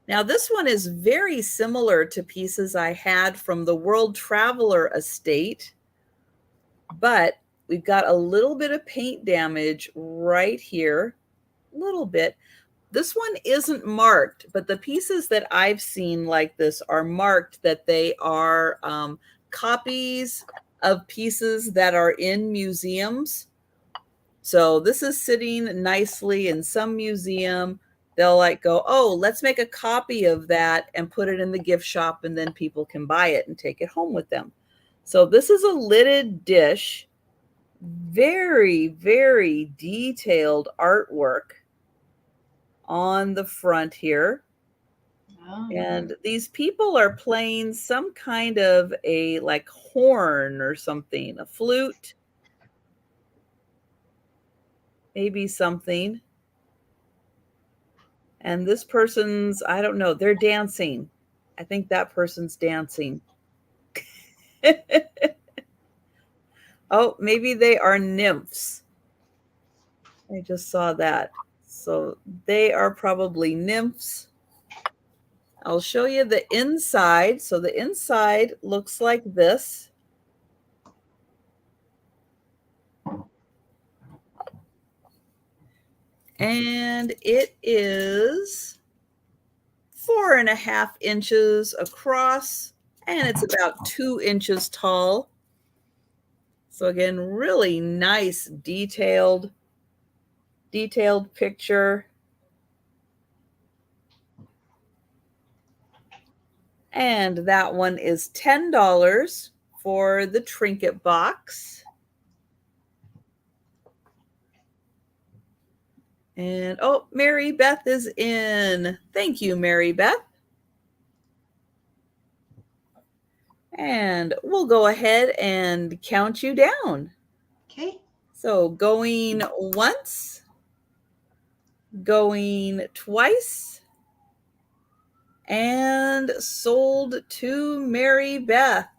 Now, this one is very similar to pieces I had from the World Traveler estate, but we've got a little bit of paint damage right here, a little bit. This one isn't marked, but the pieces that I've seen like this are marked that they are copies of pieces that are in museums. So this is sitting nicely in some museum. They'll like go, oh, let's make a copy of that and put it in the gift shop, and then people can buy it and take it home with them. So this is a lidded dish. Very, very detailed artwork on the front here. Oh. And these people are playing some kind of a like horn or something, a flute. maybe something. And this person's, I don't know, they're dancing. I think that person's dancing. Oh, maybe they are nymphs. I just saw that. So they are probably nymphs. I'll show you the inside. So the inside looks like this. And it is 4.5 inches across, and it's about 2 inches tall. So again, really nice detailed picture. And that one is $10 for the trinket box. And oh, Mary Beth is in. Thank you, Mary Beth. And we'll go ahead and count you down. Okay. So going once, going twice, and sold to Mary Beth.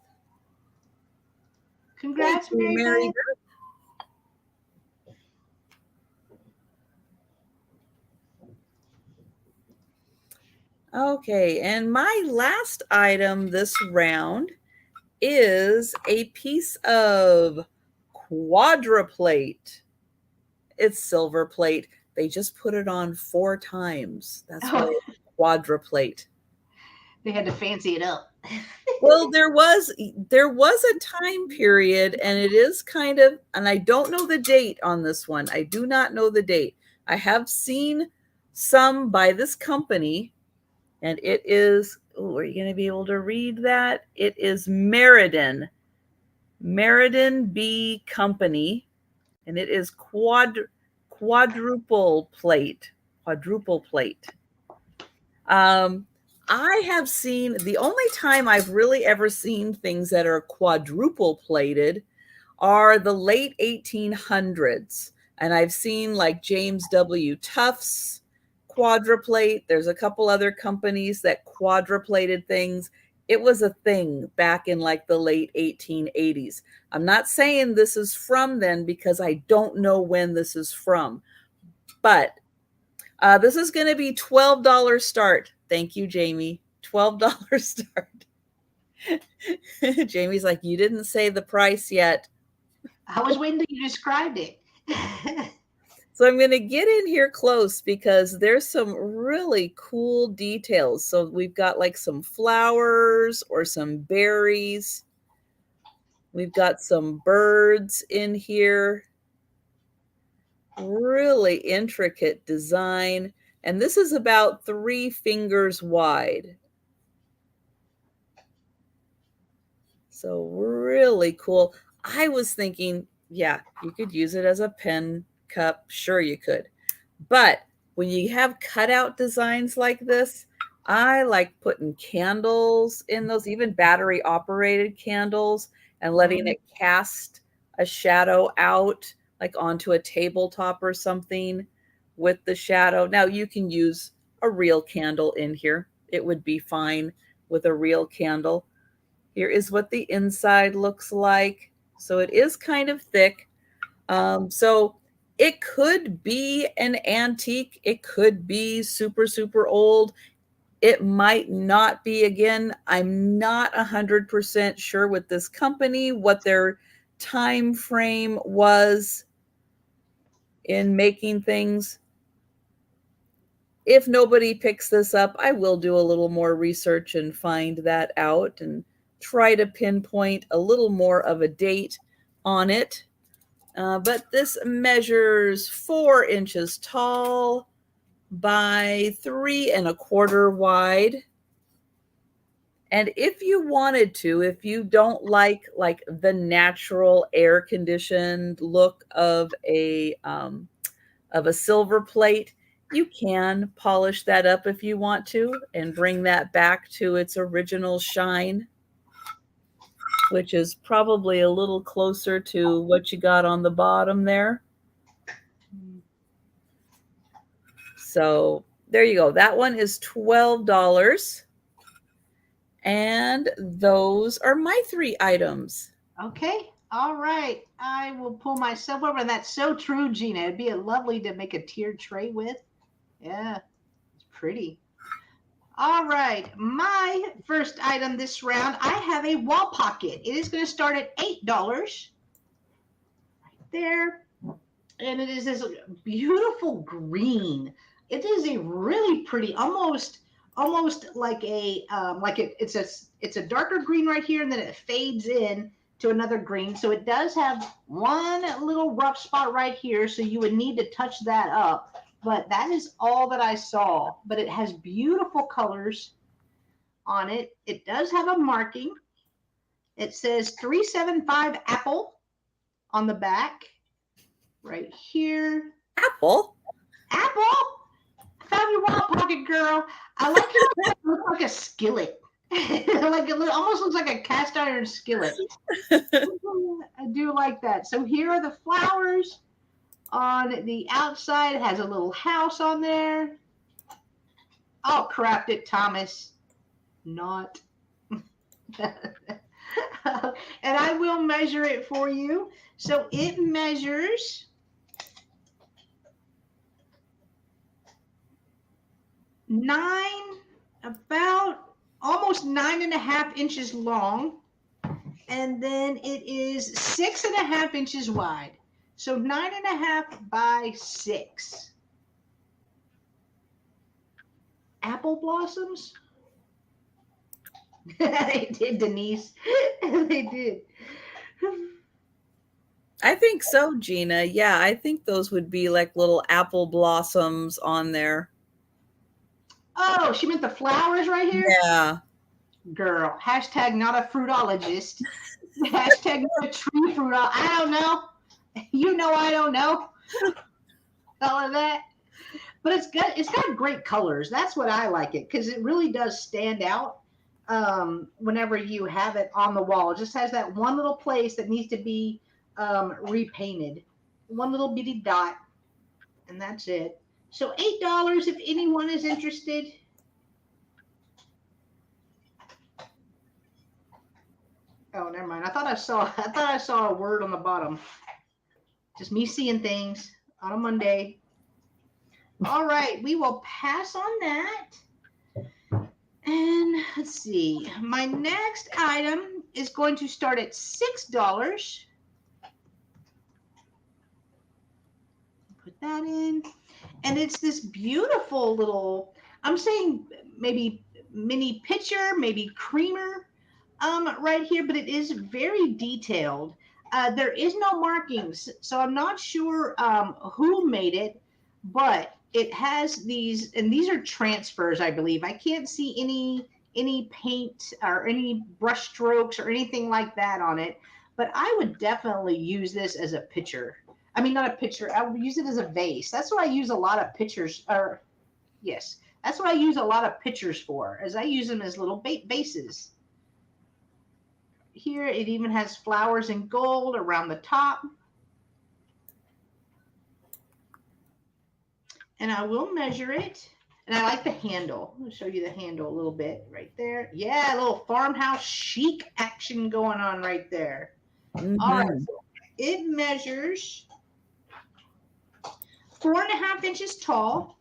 Congrats, Mary Beth. Okay, and my last item this round is a piece of quadruplate. It's silver plate. They just put it on 4 times. That's why it's quadruplate. They had to fancy it up. Well, there was a time period, and it is kind of, and I don't know the date on this one. I do not know the date. I have seen some by this company, and it is, oh, are you going to be able to read that? It is Meriden B Company, and it is quadruple plate. I have seen, the only time I've really ever seen things that are quadruple plated are the late 1800s. And I've seen like James W. Tufts quadruplate. There's a couple other companies that quadruplated things. It was a thing back in like the late 1880s. I'm not saying this is from then because I don't know when this is from. But this is going to be $12 start. Thank you, Jamie. $12 start. Jamie's like, you didn't say the price yet. I was waiting till you described it. So I'm going to get in here close because there's some really cool details. So we've got like some flowers or some berries. We've got some birds in here. Really intricate design. And this is about 3 fingers wide. So really cool. I was thinking, yeah, you could use it as a pen cup. Sure, you could. But when you have cutout designs like this, I like putting candles in those, even battery operated candles, and letting it cast a shadow out like onto a tabletop or something with the shadow. Now you can use a real candle in here. It would be fine with a real candle. Here is what the inside looks like. So it is kind of thick. So it could be an antique. It could be super, super old. It might not be. Again, I'm not 100% sure with this company what their time frame was in making things. If nobody picks this up, I will do a little more research and find that out and try to pinpoint a little more of a date on it. But this measures 4 inches tall by 3¼ wide. And if you wanted to, if you don't like the natural air conditioned look of a silver plate, you can polish that up if you want to and bring that back to its original shine, which is probably a little closer to what you got on the bottom there. So there you go. That one is $12. And those are my 3 items. Okay. All right. I will pull myself over. And that's so true, Gina. It'd be lovely to make a tiered tray with. Yeah, it's pretty. All right. My first item this round, I have a wall pocket. It is going to start at $8 right there. And it is this beautiful green. It is a really pretty, almost like it's a darker green right here, and then it fades in to another green. So it does have one little rough spot right here, so you would need to touch that up. But that is all that I saw. But it has beautiful colors on it. It does have a marking. It says 375 Apple on the back. Right here. Apple? Apple? I found your wall pocket, girl. I like it. It looks like a skillet. Like it almost looks like a cast iron skillet. I do like that. So here are the flowers. On the outside, it has a little house on there. I'll craft it, Thomas. Not. And I will measure it for you. So it measures about almost 9.5 inches long, and then it is 6.5 inches wide. So 9.5 by 6. Apple blossoms. They did, Denise. They did. I think so, Gina. Yeah, I think those would be like little apple blossoms on there. Oh, she meant the flowers right here? Yeah. Girl, hashtag not a fruitologist. Hashtag not a tree fruitologist. I don't know. You know I don't know. All of that. But it's got great colors. That's what I like it, because it really does stand out whenever you have it on the wall. It just has that one little place that needs to be repainted. One little bitty dot. And that's it. So $8 if anyone is interested. Oh, never mind. I thought I saw a word on the bottom. Just me seeing things on a Monday. All right, we will pass on that. And let's see. My next item is going to start at $6. Put that in. And it's this beautiful little, I'm saying maybe mini pitcher, maybe creamer right here, but it is very detailed. There is no markings, so I'm not sure who made it, but it has these, and these are transfers, I believe. I can't see any paint or any brush strokes or anything like that on it, but I would definitely use this as a pitcher. I mean, not a pitcher. I would use it as a vase. That's what I use a lot of pictures. Or yes, that's what I use a lot of pictures for. As I use them as little vases. Here, it even has flowers in gold around the top. And I will measure it. And I like the handle. I'll show you the handle a little bit right there. Yeah, a little farmhouse chic action going on right there. Mm-hmm. All right, so it measures 4.5 inches tall,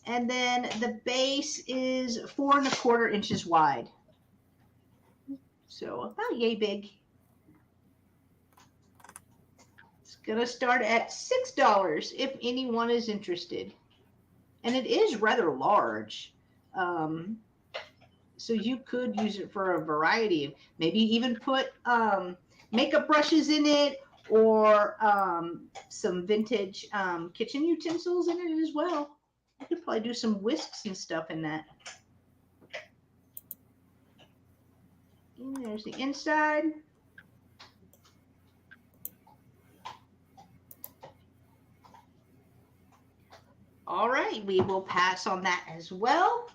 and then the base is 4.25 inches wide. So about yay big. It's gonna start at $6 if anyone is interested, and it is rather large. So you could use it for a variety of, maybe even put makeup brushes in it, or some vintage kitchen utensils in it as well. I could probably do some whisks and stuff in that. And there's the inside. All right, we will pass on that as well.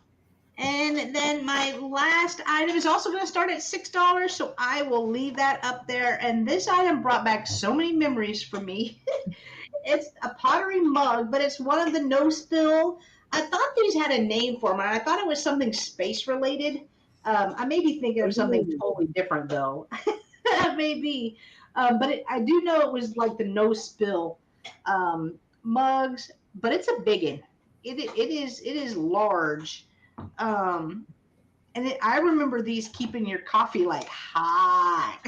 And then my last item is also going to start at $6, so I will leave that up there. And this item brought back so many memories for me. It's a pottery mug, but it's one of the no spill I thought these had a name for them, and I thought it was something space related. I may be thinking of something totally different though. That may be, but I do know it was like the no spill mugs, but it's a biggin. It is large, and I remember these keeping your coffee like hot,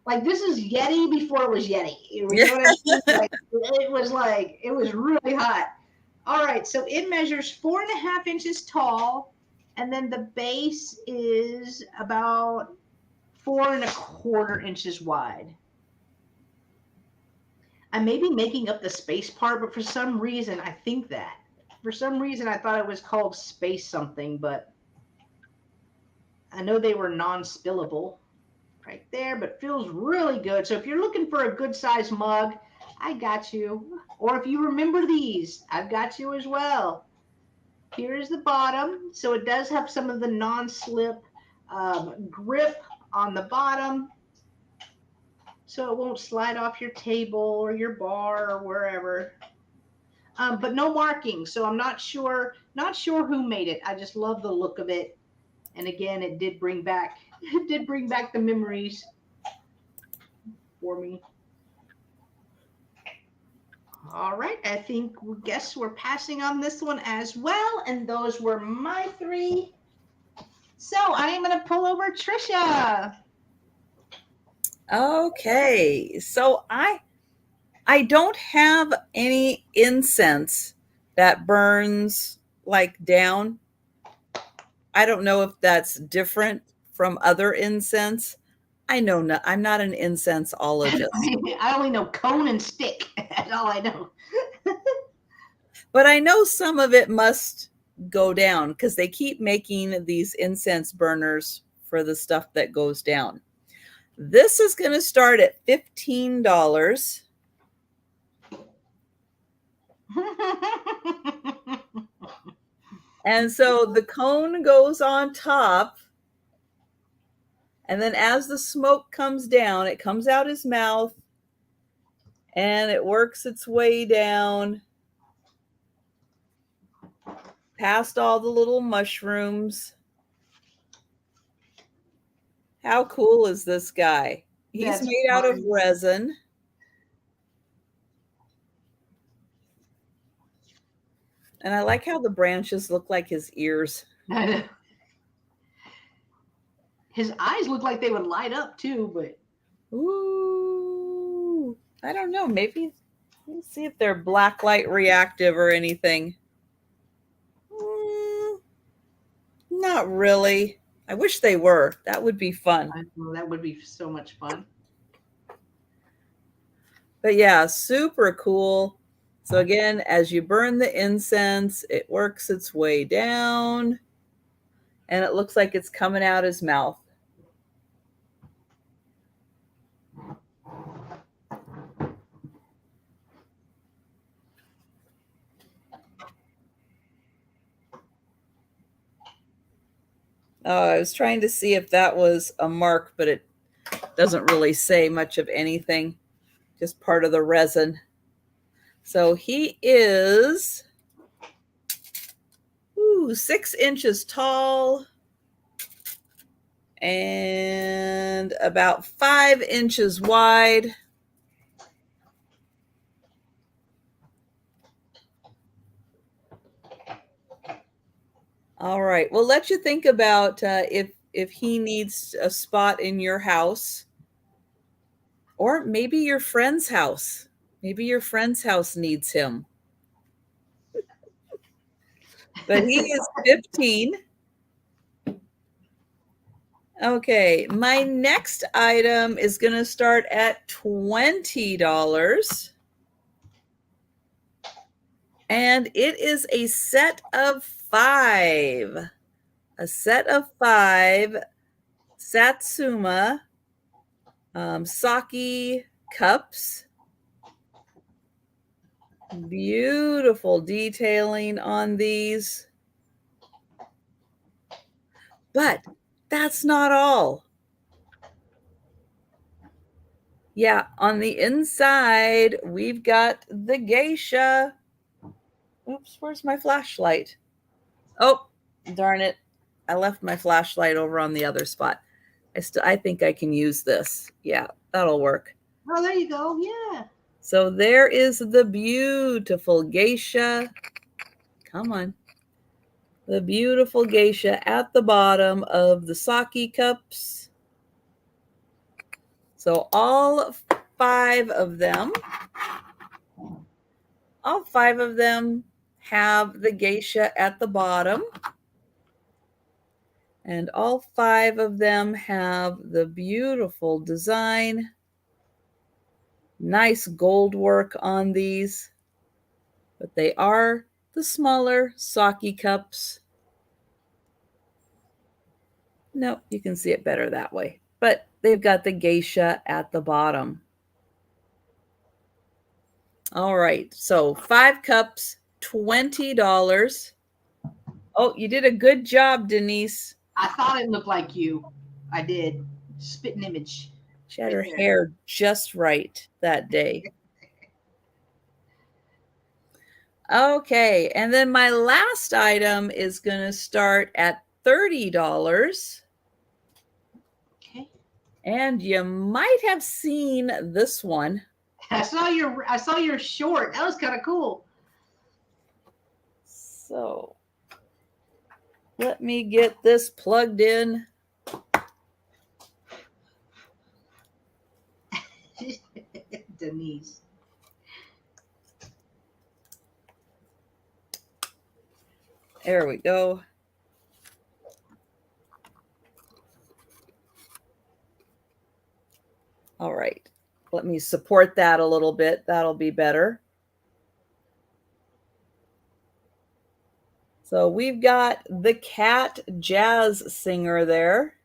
like this is Yeti before it was Yeti. You know what I mean? It was really hot. All right, so it measures 4.5 inches tall, and then the base is about 4.25 inches wide. I may be making up the space part, but for some reason I think that. For some reason I thought it was called space something, but I know they were non-spillable right there, but feels really good. So if you're looking for a good size mug, I got you. Or if you remember these, I've got you as well. Here is the bottom. So it does have some of the non-slip grip on the bottom, so it won't slide off your table or your bar or wherever. But no marking, so I'm not sure who made it. I just love the look of it, and again, it did bring back the memories for me. All right, I guess we're passing on this one as well, and those were my three. So I am going to pull over Trisha. Okay, so I don't have any incense that burns like down. I don't know if that's different from other incense. I'm not an incenseologist. I only know cone and stick. That's all I know. But I know some of it must go down because they keep making these incense burners for the stuff that goes down. This is going to start at $15. And so the cone goes on top. And then as the smoke comes down, it comes out his mouth and it works its way down past all the little mushrooms. How cool is this guy? He's made out of resin. And I like how the branches look like his ears. I know. His eyes look like they would light up too, but ooh, I don't know. Maybe let's see if they're blacklight reactive or anything. Not really. I wish they were. That would be fun. I know, that would be so much fun. But yeah, super cool. So again, as you burn the incense, it works its way down and it looks like it's coming out his mouth. I was trying to see if that was a mark, but it doesn't really say much of anything, just part of the resin. So he is 6 inches tall and about 5 inches wide. All right. We'll let you think about if he needs a spot in your house, or maybe your friend's house. Maybe your friend's house needs him. But he is 15. Okay, my next item is going to start at $20. And it is a set of 5. A set of 5 Satsuma sake cups. Beautiful detailing on these. But that's not all. Yeah, on the inside, we've got the geisha. Oops, where's my flashlight? Oh, darn it. I left my flashlight over on the other spot. I think I can use this. Yeah, that'll work. Oh, there you go. Yeah. So there is the beautiful geisha. Come on. The beautiful geisha at the bottom of the sake cups. So all five of them have the geisha at the bottom. And all five of them have the beautiful design. Nice gold work on these. But they are the smaller sake cups. No, you can see it better that way. But they've got the geisha at the bottom. All right, so 5 cups, $20. Oh, you did a good job, Denise. I thought it looked like you. I did. Spitting image. She had her hair just right that day. Okay, and then my last item is going to start at $30. Okay. And you might have seen this one. I saw your short. That was kind of cool. So let me get this plugged in. Denise. There we go. All right. Let me support that a little bit. That'll be better. So we've got the cat jazz singer there.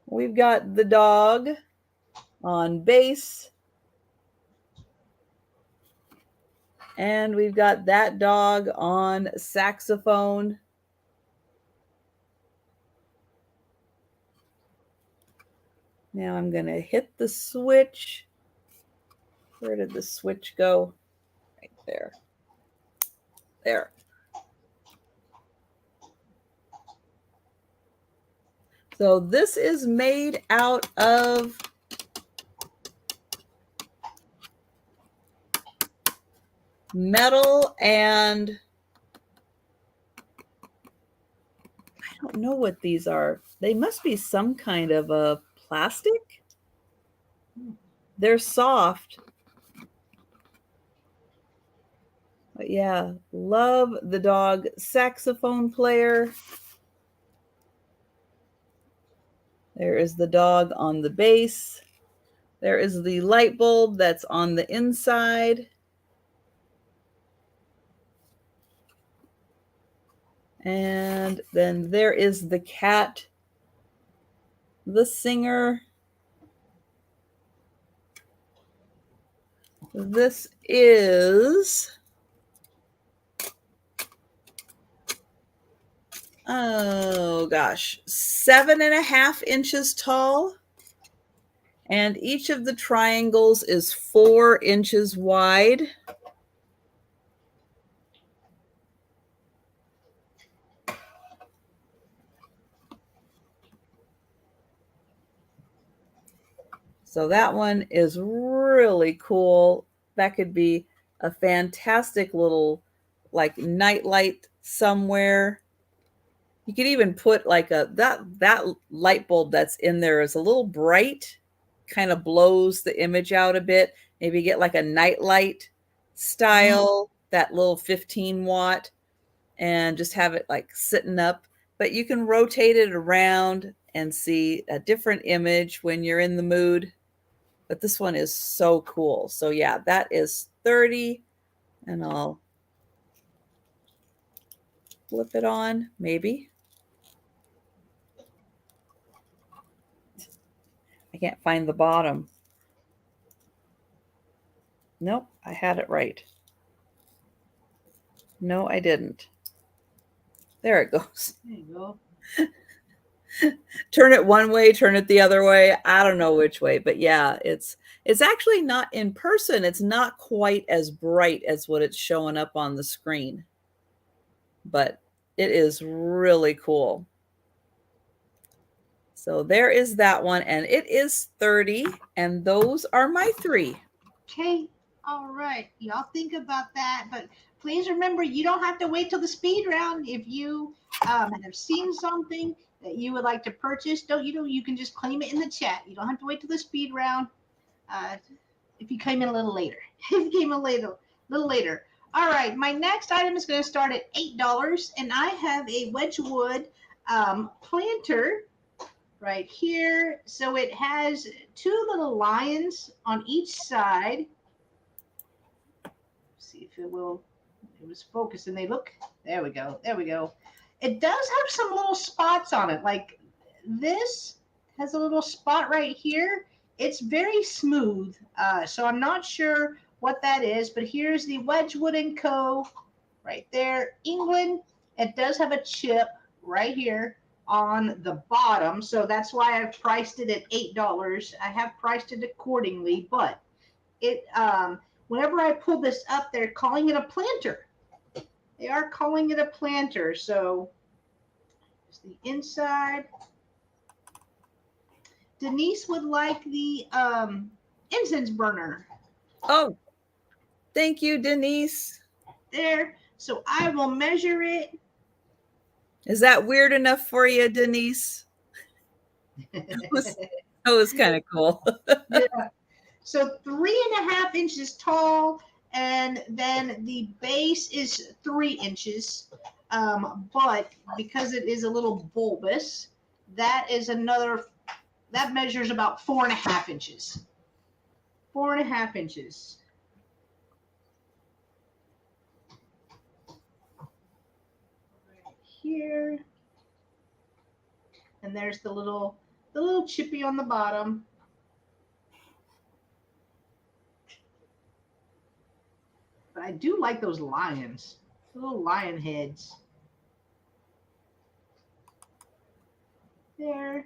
We've got the dog on bass. And we've got that dog on saxophone. Now I'm going to hit the switch. Where did the switch go? Right there. There. So this is made out of metal and I don't know what these are. They must be some kind of a plastic. They're soft. But yeah, love the dog saxophone player. There is the dog on the bass. There is the light bulb that's on the inside. And then there is the cat, the singer. This is, oh gosh, 7.5 inches tall. And each of the triangles is 4 inches wide. So that one is really cool. That could be a fantastic little like night light somewhere. You could even put like that light bulb that's in there is a little bright, kind of blows the image out a bit. Maybe get like a night light style, that little 15 watt, and just have it like sitting up. But you can rotate it around and see a different image when you're in the mood. But this one is so cool. So yeah, that is 30, and I'll flip it on, maybe. I can't find the bottom. Nope, I had it right. No, I didn't. There it goes. There you go. turn it one way, turn it the other way. I don't know which way, but yeah, it's actually not in person. It's not quite as bright as what it's showing up on the screen, but it is really cool. So there is that one, and it is 30, and those are my 3. Okay. All right. Y'all think about that, but please remember, you don't have to wait till the speed round. If you have seen something that you would like to purchase, you can just claim it in the chat. You don't have to wait till the speed round. If you came in a little later, if you came in a little later. All right. My next item is going to start at $8, and I have a Wedgwood planter right here. So it has 2 little lions on each side. See if it will. It was focusing. They look. There we go. There we go. It does have some little spots on it. Like this has a little spot right here. It's very smooth. So I'm not sure what that is. But here's the Wedgwood & Co. right there. England. It does have a chip right here on the bottom. So that's why I've priced it at $8. I have priced it accordingly. But it whenever I pull this up, they're calling it a planter. They are calling it a planter. So it's the inside. Denise would like the incense burner. Oh, thank you, Denise. There. So I will measure it. Is that weird enough for you, Denise? That was kind of cool. Yeah. So 3.5 inches tall, and then the base is 3 inches. But because it is a little bulbous, that measures about 4.5 inches. 4.5 inches. Right here. And there's the little chippy on the bottom. But I do like those lions, little lion heads. There.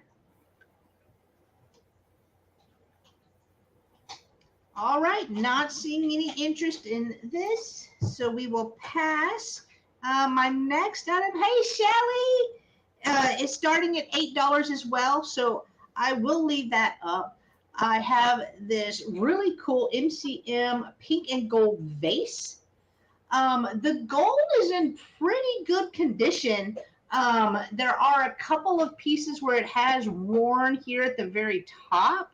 All right, not seeing any interest in this, so we will pass. My next item, hey Shelly, is starting at $8 as well, so I will leave that up. I have this really cool MCM pink and gold vase. The gold is in pretty good condition. There are a couple of pieces where it has worn here at the very top.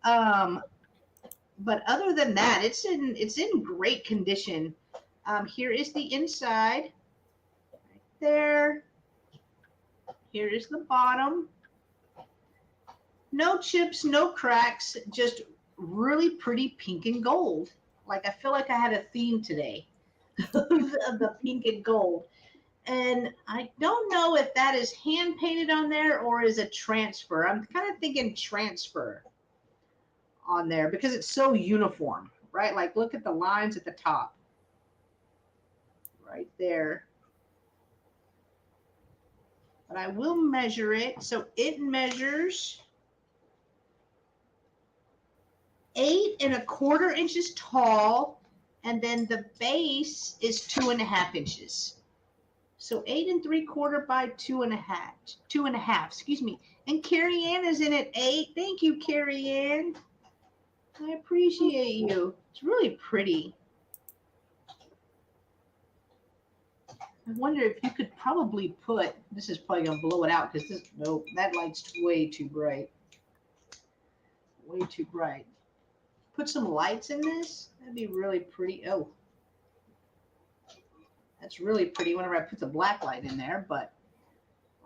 But other than that, it's in great condition. Here is the inside. Right there. Here is the bottom. No chips, no cracks, just really pretty pink and gold. Like I feel like I had a theme today of the pink and gold. And I don't know if that is hand painted on there or is a transfer. I'm kind of thinking transfer on there because it's so uniform, right? Like look at the lines at the top. Right there. But I will measure it. So it measures 8.25 inches tall, and then the base is 2.5 inches. So 8.75 by 2.5, excuse me. And Carrie Ann is in at 8. Thank you, Carrie Ann. I appreciate you. It's really pretty. I wonder if you could probably put, this is probably going to blow it out because this, nope, that light's way too bright. Way too bright. Put some lights in this. That'd be really pretty. Oh, that's really pretty whenever I put the black light in there. But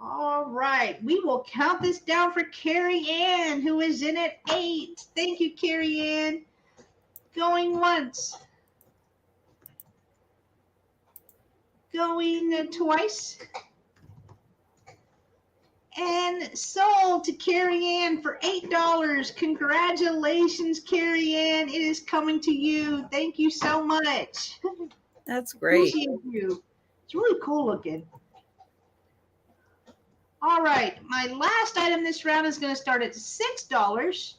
all right, we will count this down for Carrie Ann, who is in at 8. Thank you, Carrie Ann. Going once. Going twice. And sold to Carrie Ann for $8. Congratulations, Carrie Ann. It is coming to you. Thank you so much. That's great. Appreciate you. It's really cool looking. All right, my last item this round is going to start at $6.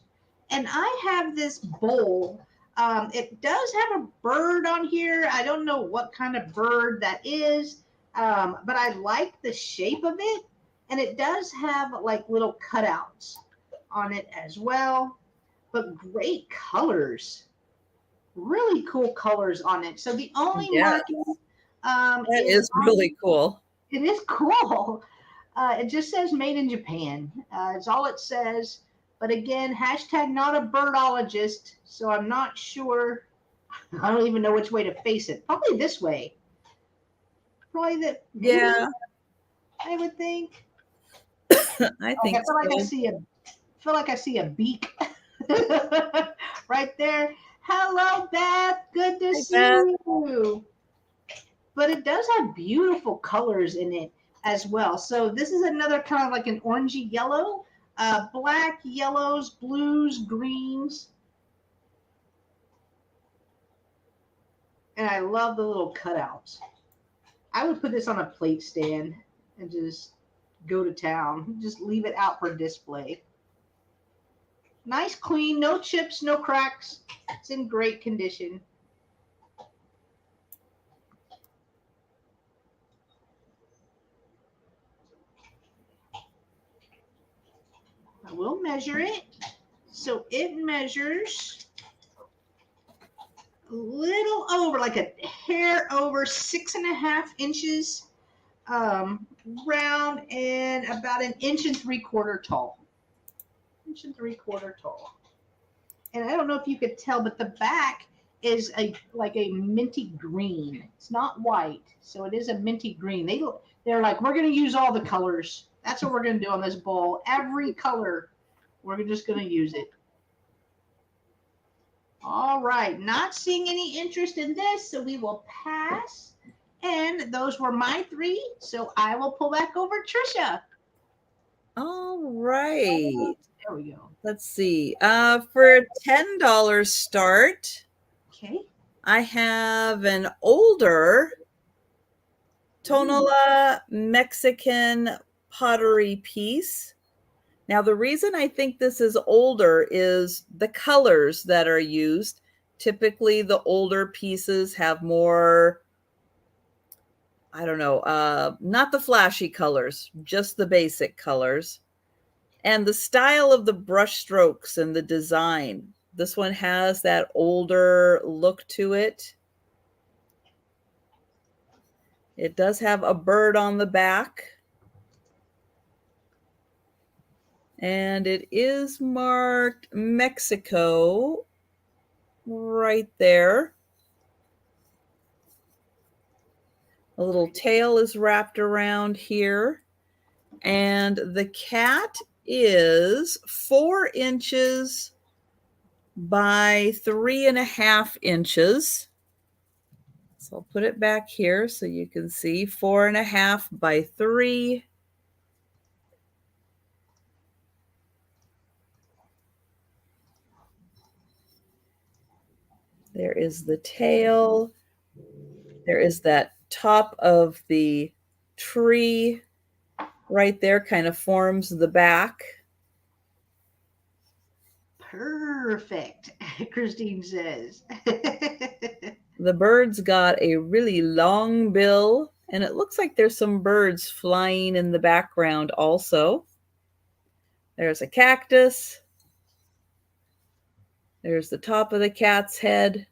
And I have this bowl. It does have a bird on here. I don't know what kind of bird that is, but I like the shape of it. And it does have like little cutouts on it as well. But great colors. Really cool colors on it. So the only marking that is really cool. It is cool. It just says made in Japan. It's all it says. But again, hashtag not a birdologist, so I'm not sure. I don't even know which way to face it. Probably this way. Probably that. Yeah. I would think. I think I feel like I see a beak right there. Hello, Beth. Good to see you. But it does have beautiful colors in it as well. So this is another kind of like an orangey yellow, black, yellows, blues, greens. And I love the little cutouts. I would put this on a plate stand and just go to town. Just leave it out for display. Nice, clean, no chips, no cracks. It's in great condition. I will measure it. So it measures a little over, like a hair over 6.5 inches round and about 1 3/4 inches tall. 1 3/4 tall. And I don't know if you could tell, but the back is like a minty green. It's not white, so it is a minty green. They're like, we're going to use all the colors. That's what we're going to do on this bowl. Every color, we're just going to use it. All right, not seeing any interest in this, so we will pass. And those were my 3, so I will pull back over Trisha. All right. There we go. Let's see. For a $10 start, okay, I have an older Tonala Mexican pottery piece. Now, the reason I think this is older is the colors that are used. Typically, the older pieces have more, I don't know, not the flashy colors, just the basic colors. And the style of the brush strokes and the design. This one has that older look to it. It does have a bird on the back. And it is marked Mexico right there. A little tail is wrapped around here. And the cat is 4 inches by 3.5 inches. So I'll put it back here so you can see 4.5 by 3. There is the tail. There is that top of the tree right there, kind of forms the back. Perfect, Christine says. The bird's got a really long bill, and it looks like there's some birds flying in the background also. There's a cactus. There's the top of the cat's head.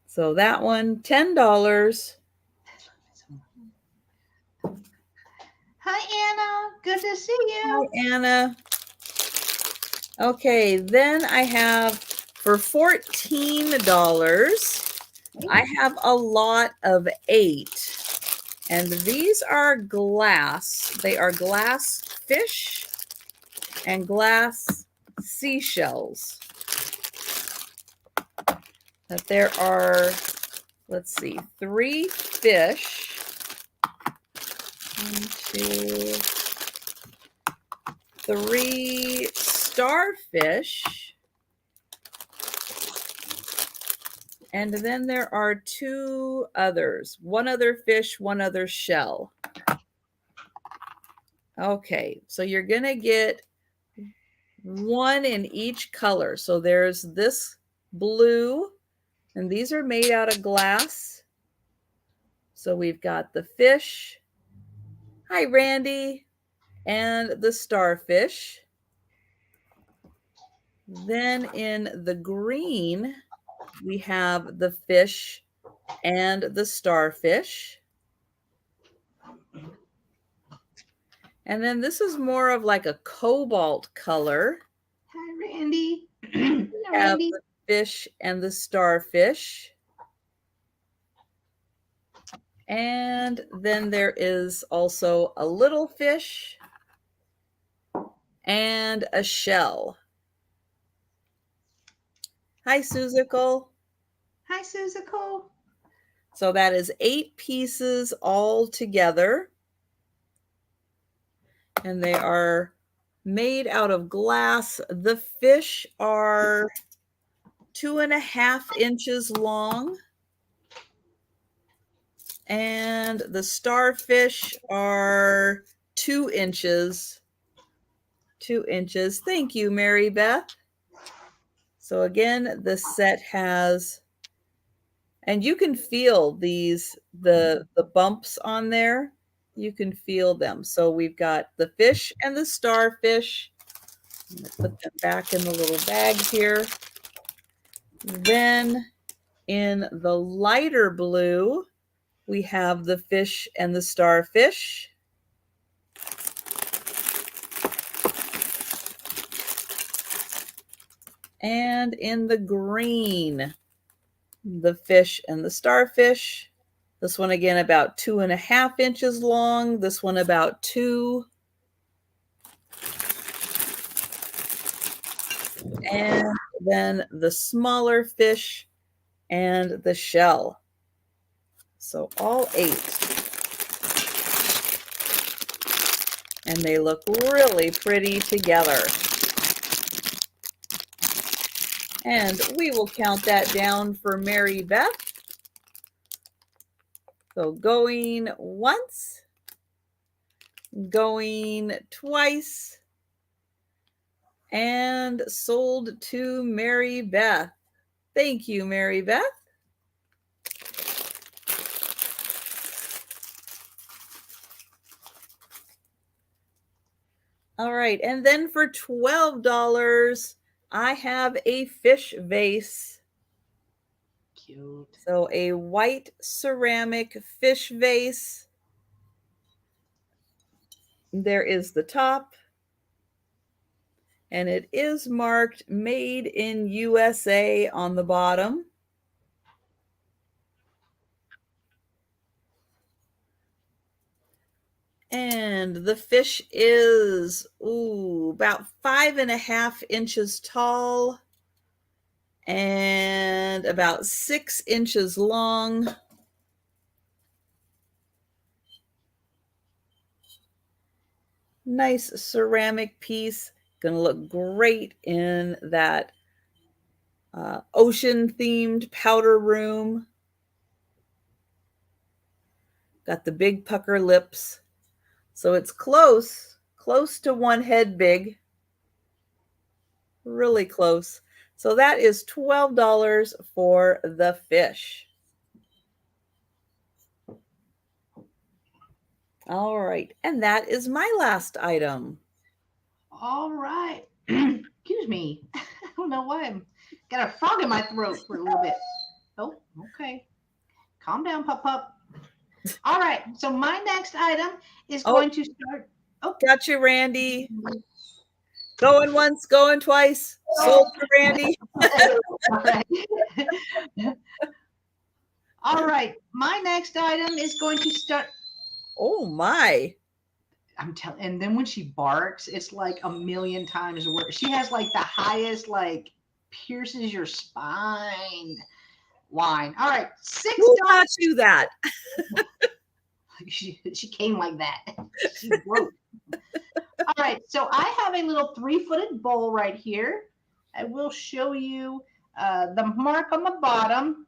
So that one, $10. Hi, Anna. Good to see you. Hi, Anna. Okay, then I have for $14, I have a lot of 8. And these are glass. They are glass fish and glass seashells. That there are, let's see, 3 fish. 1, 2, 3 starfish. And then there are two others, one other fish, one other shell. Okay, so you're going to get one in each color. So there's this blue, and these are made out of glass. So we've got the fish. Hi, Randy. And the starfish. Then in the green, we have the fish and the starfish. And then this is more of like a cobalt color. Hi, Randy. We have the fish and the starfish. And then there is also a little fish and a shell. Hi, Suzical. Hi, Suzical. So that is 8 pieces all together. And they are made out of glass. The fish are 2.5 inches long. And the starfish are 2 inches. 2 inches. Thank you, Mary Beth. So again, this set has, and you can feel these, the bumps on there. You can feel them. So we've got the fish and the starfish. I'm going to put them back in the little bag here. Then in the lighter blue, we have the fish and the starfish. And in the green, the fish and the starfish. This one again about 2.5 inches long. This one about 2. And then the smaller fish and the shell. So all 8. And they look really pretty together. And we will count that down for Mary Beth. So going once, going twice, and sold to Mary Beth. Thank you, Mary Beth. All right, and then for $12, I have a fish vase. Cute. So a white ceramic fish vase. There is the top. And it is marked Made in USA on the bottom. And the fish is about 5.5 inches tall and about 6 inches long. Nice ceramic piece. Going to look great in that ocean-themed powder room. Got the big pucker lips. So it's close to one head big. Really close. So that is $12 for the fish. All right. And that is my last item. All right. Excuse me. I don't know why I'm got a frog in my throat for a little bit. Oh, okay. Calm down, Pup. All right. So my next item is going to start. Oh, got you, Randy. Going once, going twice. Sold to Randy. All right. All right. My next item is going to start. Oh my. I'm telling, and then when she barks, it's like a million times worse. She has like the highest, like pierces your spine whine. All right, $6. Who taught you that? She came like that. She broke. All right, so I have a little 3-footed bowl right here. I will show you the mark on the bottom.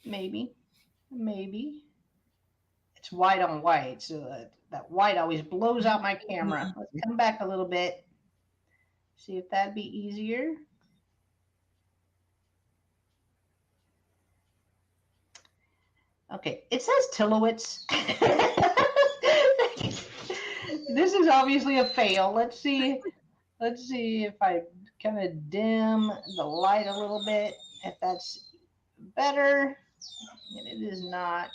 Maybe. Maybe. It's white on white, so that white always blows out my camera. Let's come back a little bit. See if that'd be easier. Okay, it says Tillowitz. This is obviously a fail. Let's see if I kind of dim the light a little bit, if that's better. And it is not.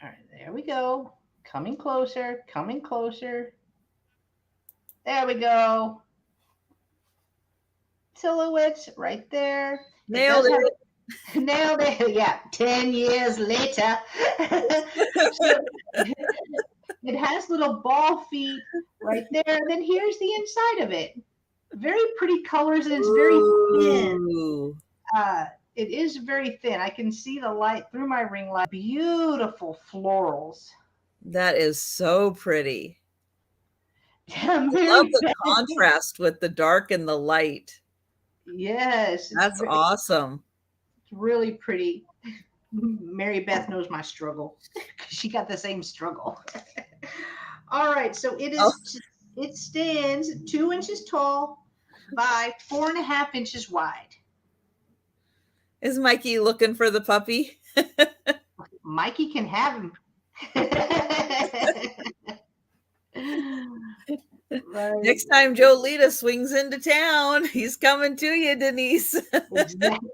All right, there we go. Coming closer, coming closer. There we go. Tillowitz right there. Nailed it. Nailed it. Yeah, 10 years later. So, it has little ball feet right there. And then here's the inside of it. Very pretty colors, and it's very thin. It is very thin. I can see the light through my ring light. Beautiful florals. That is so pretty. I love the contrast with the dark and the light. Yes. That's awesome. It's really pretty. Mary Beth knows my struggle. She got the same struggle. All right, so it stands 2 inches tall by 4.5 inches wide. Is Mikey looking for the puppy? Mikey can have him. Right. Next time Jolita swings into town, he's coming to you, Denise. Exactly.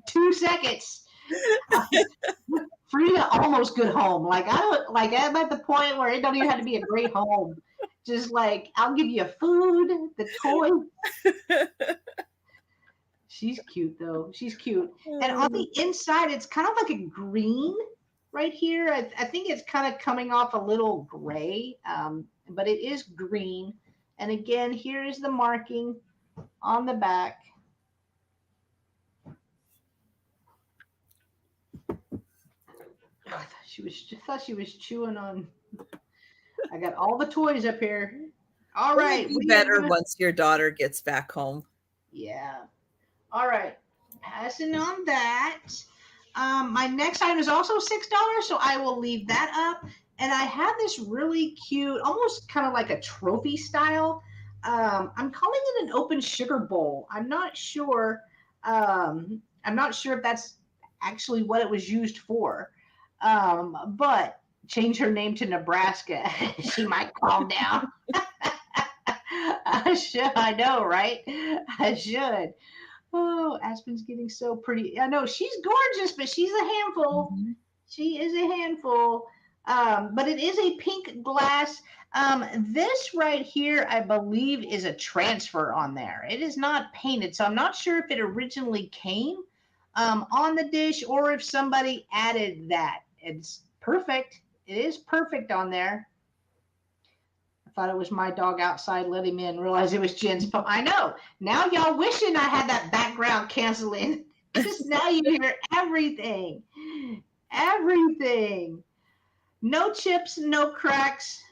2 seconds. Frida almost good home. I'm at the point where it don't even have to be a great home. Just like, I'll give you food, the toy. She's cute though. She's cute. And on the inside, it's kind of like a green right here. I think it's kind of coming off a little gray, but it is green. And again, here is the marking on the back. I thought she was chewing on. I got all the toys up here. All right. It'll be better once your daughter gets back home. Yeah. All right. Passing on that. My next item is also $6, so I will leave that up. And I have this really cute, almost kind of like a trophy style. I'm calling it an open sugar bowl. I'm not sure. I'm not sure if that's actually what it was used for. But change her name to Nebraska. She might calm down. I should. I know, right? I should. Oh, Aspen's getting so pretty. I know she's gorgeous, but she's a handful. Mm-hmm. She is a handful. But it is a pink glass. This right here, I believe, is a transfer on there. It is not painted, so I'm not sure if it originally came on the dish or if somebody added that. It's perfect. It is perfect on there. I thought it was my dog outside. Let him in. Realized it was Jen's pup. I know. Now y'all wishing I had that background canceling, because now you hear everything. Everything. No chips, no cracks.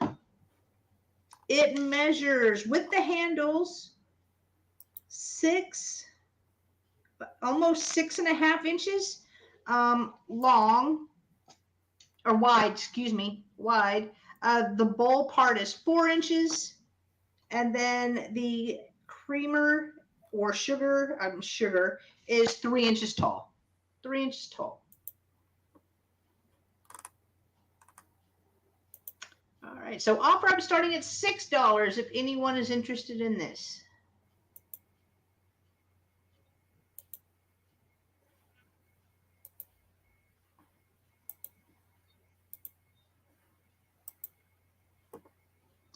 It measures with the handles almost 6.5 inches long, or wide, excuse me, wide. The bowl part is 4 inches, and then the creamer or sugar is 3 inches tall. 3 inches tall. All right, so offer I'm starting at $6 if anyone is interested in this.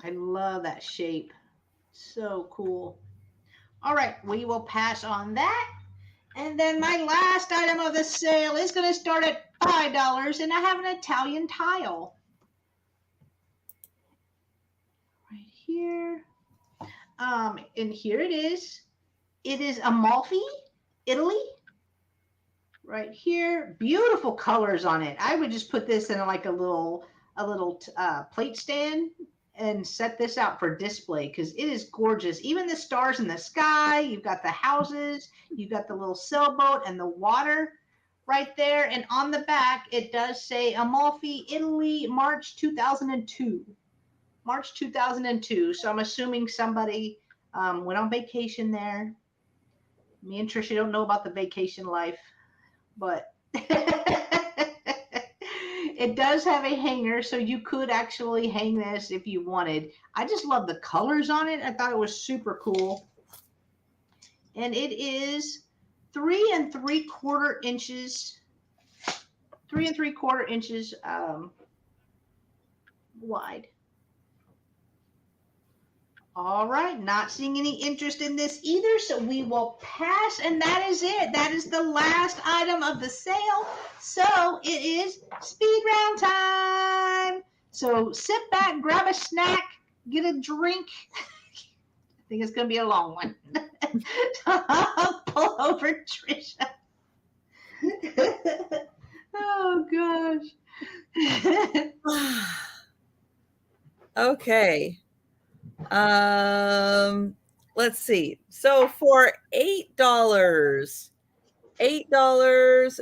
I love that shape. So cool. All right, we will pass on that. And then my last item of the sale is going to start at $5, and I have an Italian tile. Right here. And here it is. It is Amalfi, Italy. Right here. Beautiful colors on it. I would just put this in like a little plate stand. and set this out for display because it is gorgeous. Even the stars in the sky, you've got the houses, you've got the little sailboat and the water right there. And on the back, it does say Amalfi, Italy, March 2002. March 2002. So I'm assuming somebody went on vacation there. Me and Trisha don't know about the vacation life, but it does have a hanger, so you could actually hang this if you wanted. I just love the colors on it. I thought it was super cool. And it is 3 3/4 inches, 3 3/4 inches wide. All right, not seeing any interest in this either, so we will pass, and that is it. That is the last item of the sale. So it is speed round time. So sit back, grab a snack, get a drink. I think it's going to be a long one. Pull over, Trisha. Oh, gosh. Okay. Let's see. So for $8,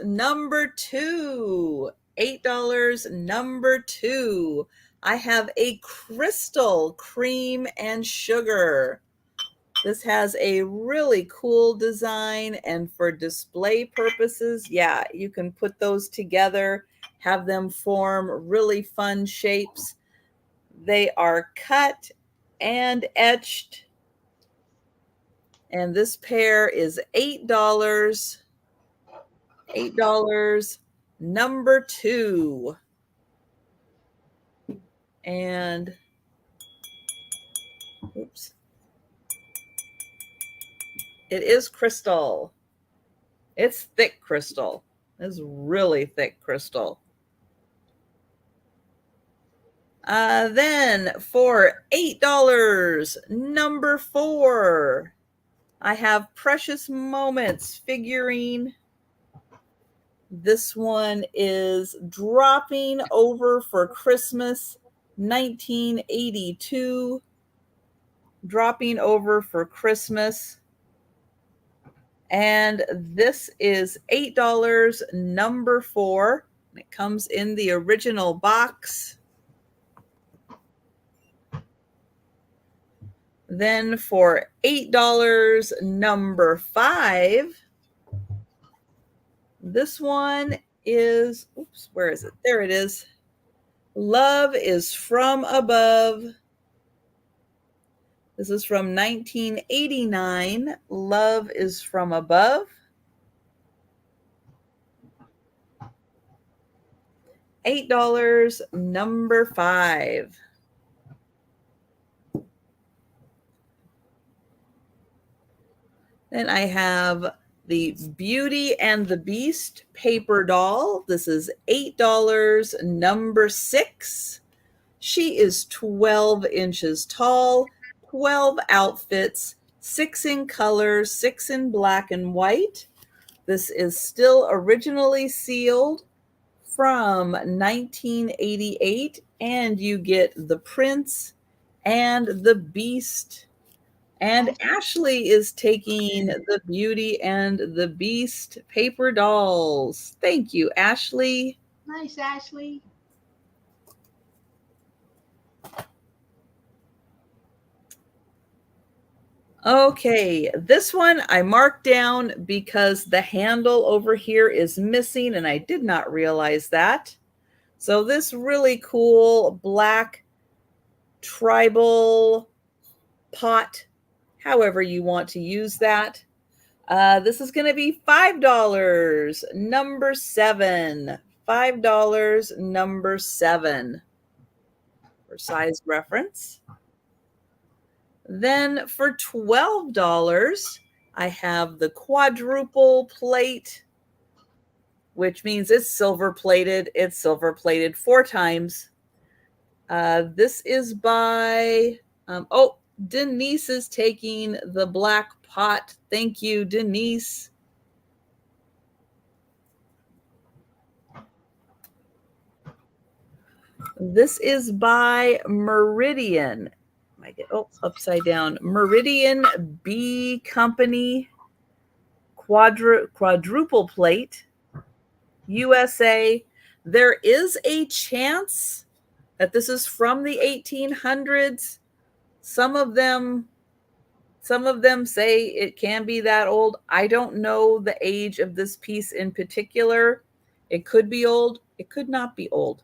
number two, $8, number two, I have a crystal cream and sugar. This has a really cool design, and for display purposes, yeah, you can put those together, have them form really fun shapes. They are cut and etched, and this pair is $8. $8, number two. And oops, it is crystal. It's thick crystal. It's really thick crystal. Then for $8, number four, I have Precious Moments figurine. This one is Dropping Over for Christmas, 1982. Dropping Over for Christmas. And this is $8, number four. It comes in the original box. Then for $8, number five, this one is, oops, where is it? There it is. Love is from Above. This is from 1989. Love is from Above. $8, number five. Then I have the Beauty and the Beast paper doll. This is $8, number six. She is 12 inches tall, 12 outfits, 6 in color, 6 in black and white. This is still originally sealed from 1988, and you get the Prince and the Beast. And Ashley is taking the Beauty and the Beast paper dolls. Thank you, Ashley. Nice, Ashley. Okay, this one I marked down because the handle over here is missing, and I did not realize that. So this really cool black tribal pot, however you want to use that. This is going to be $5, number seven. $5, number seven, for size reference. Then for $12, I have the quadruple plate, which means it's silver plated. It's silver plated 4 times. This is by, Denise is taking the black pot. Thank you, Denise. This is by Meridian. Upside down. Meridian B Company quadruple plate, USA. There is a chance that this is from the 1800s. Some of them say it can be that old. I don't know the age of this piece in particular. It could be old. It could not be old.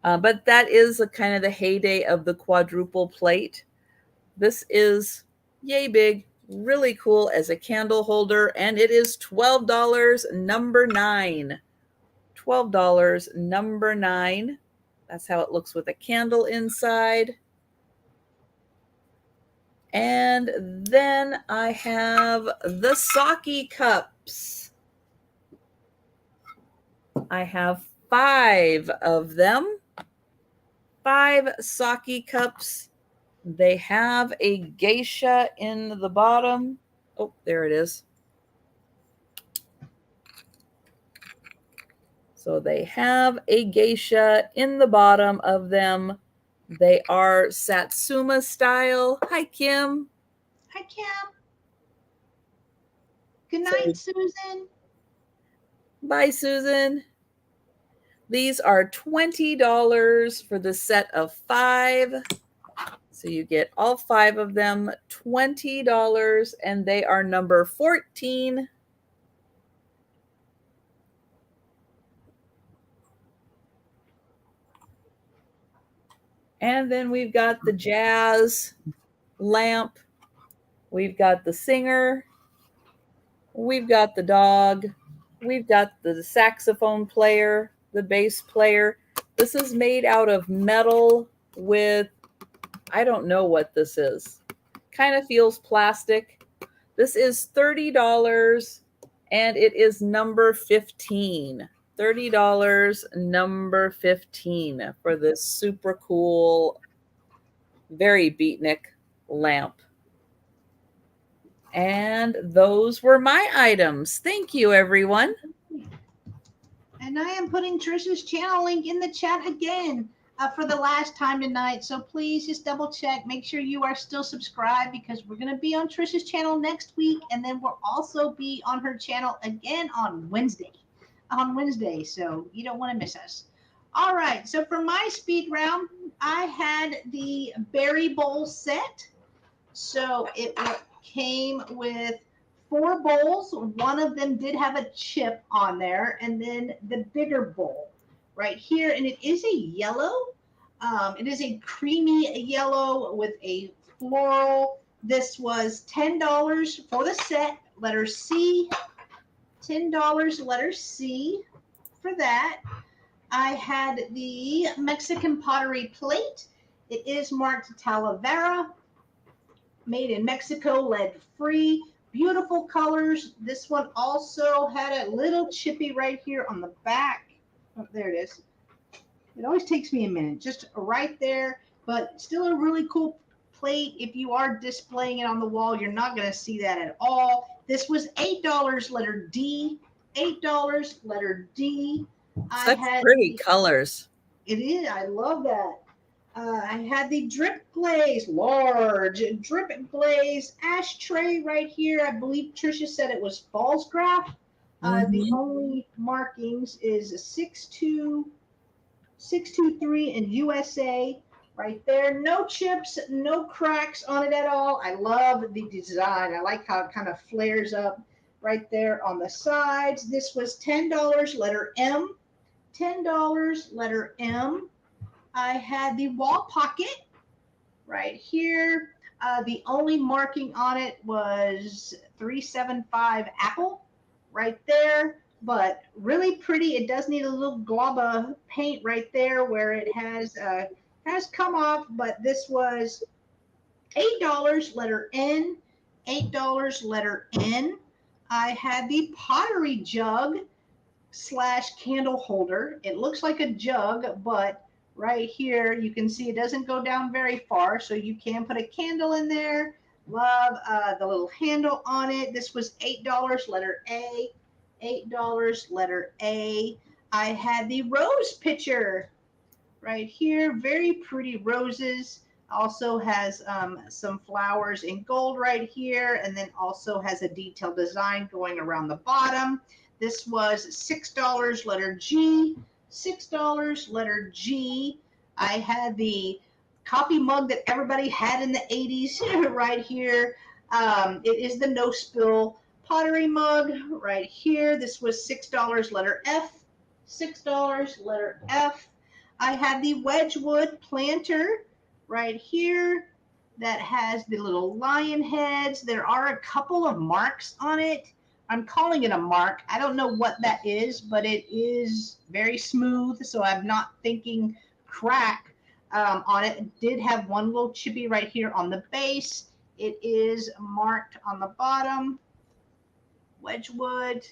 But that is a kind of the heyday of the quadruple plate. This is yay big, really cool as a candle holder, and it is $12, number 9. $12, number 9. That's how it looks with a candle inside. And then I have the sake cups. I have 5 of them. 5 sake cups. They have a geisha in the bottom. Oh, there it is. So they have a geisha in the bottom of them. They are Satsuma style. Hi, Kim. Hi, Kim. Good night, Susan. Bye, Susan. These are $20 for the set of 5. So you get all 5 of them, $20, and they are number 14. And then we've got the jazz lamp. We've got the singer. We've got the dog. We've got the saxophone player, the bass player. This is made out of metal with, I don't know what this is. Kind of feels plastic. This is $30 and it is number 15. $30, number 15 for this super cool, very beatnik lamp. And those were my items. Thank you, everyone. And I am putting Trisha's channel link in the chat again for the last time tonight. So please just double check. Make sure you are still subscribed because we're going to be on Trisha's channel next week. And then we'll also be on her channel again on Wednesday. So you don't want to miss us. All right. So for my speed round, I had the berry bowl set. So it came with 4 bowls. One of them did have a chip on there, and then the bigger bowl right here, and it is a yellow. It is a creamy yellow with a floral. This was $10 for the set, letter C. $10, letter C for that. I had the Mexican pottery plate. It is marked Talavera, made in Mexico, lead free. Beautiful colors. This one also had a little chippy right here on the back. Oh, there it is. It always takes me a minute, just right there, but still a really cool plate. If you are displaying it on the wall, you're not going to see that at all. This was $8, letter D. $8, letter D. Such pretty colors. It is. I love that. I had the drip glaze, large drip glaze ashtray right here. I believe Trisha said it was Fallscraft. The only markings is 623 in USA right there. No chips, no cracks on it at all. I love the design. I like how it kind of flares up right there on the sides. This was $10, letter M. $10, letter M. I had the wall pocket right here. The only marking on it was 375 Apple right there, but really pretty. It does need a little glob of paint right there where it has come off, but this was $8, letter N. $8, letter N. I had the pottery jug / candle holder. It looks like a jug, but right here you can see it doesn't go down very far, so you can put a candle in there. Love the little handle on it. This was $8, letter A. $8, letter A. I had the rose pitcher right here. Very pretty roses. Also has some flowers in gold right here, and then also has a detailed design going around the bottom. This was $6, letter G. $6, letter G. I had the coffee mug that everybody had in the 80s right here. It is the no spill pottery mug right here. This was $6, letter F. $6, letter F. I had the Wedgwood planter right here that has the little lion heads. There are a couple of marks on it. I'm calling it a mark. I don't know what that is, but it is very smooth, so I'm not thinking crack on it. It did have one little chippy right here on the base. It is marked on the bottom. Wedgwood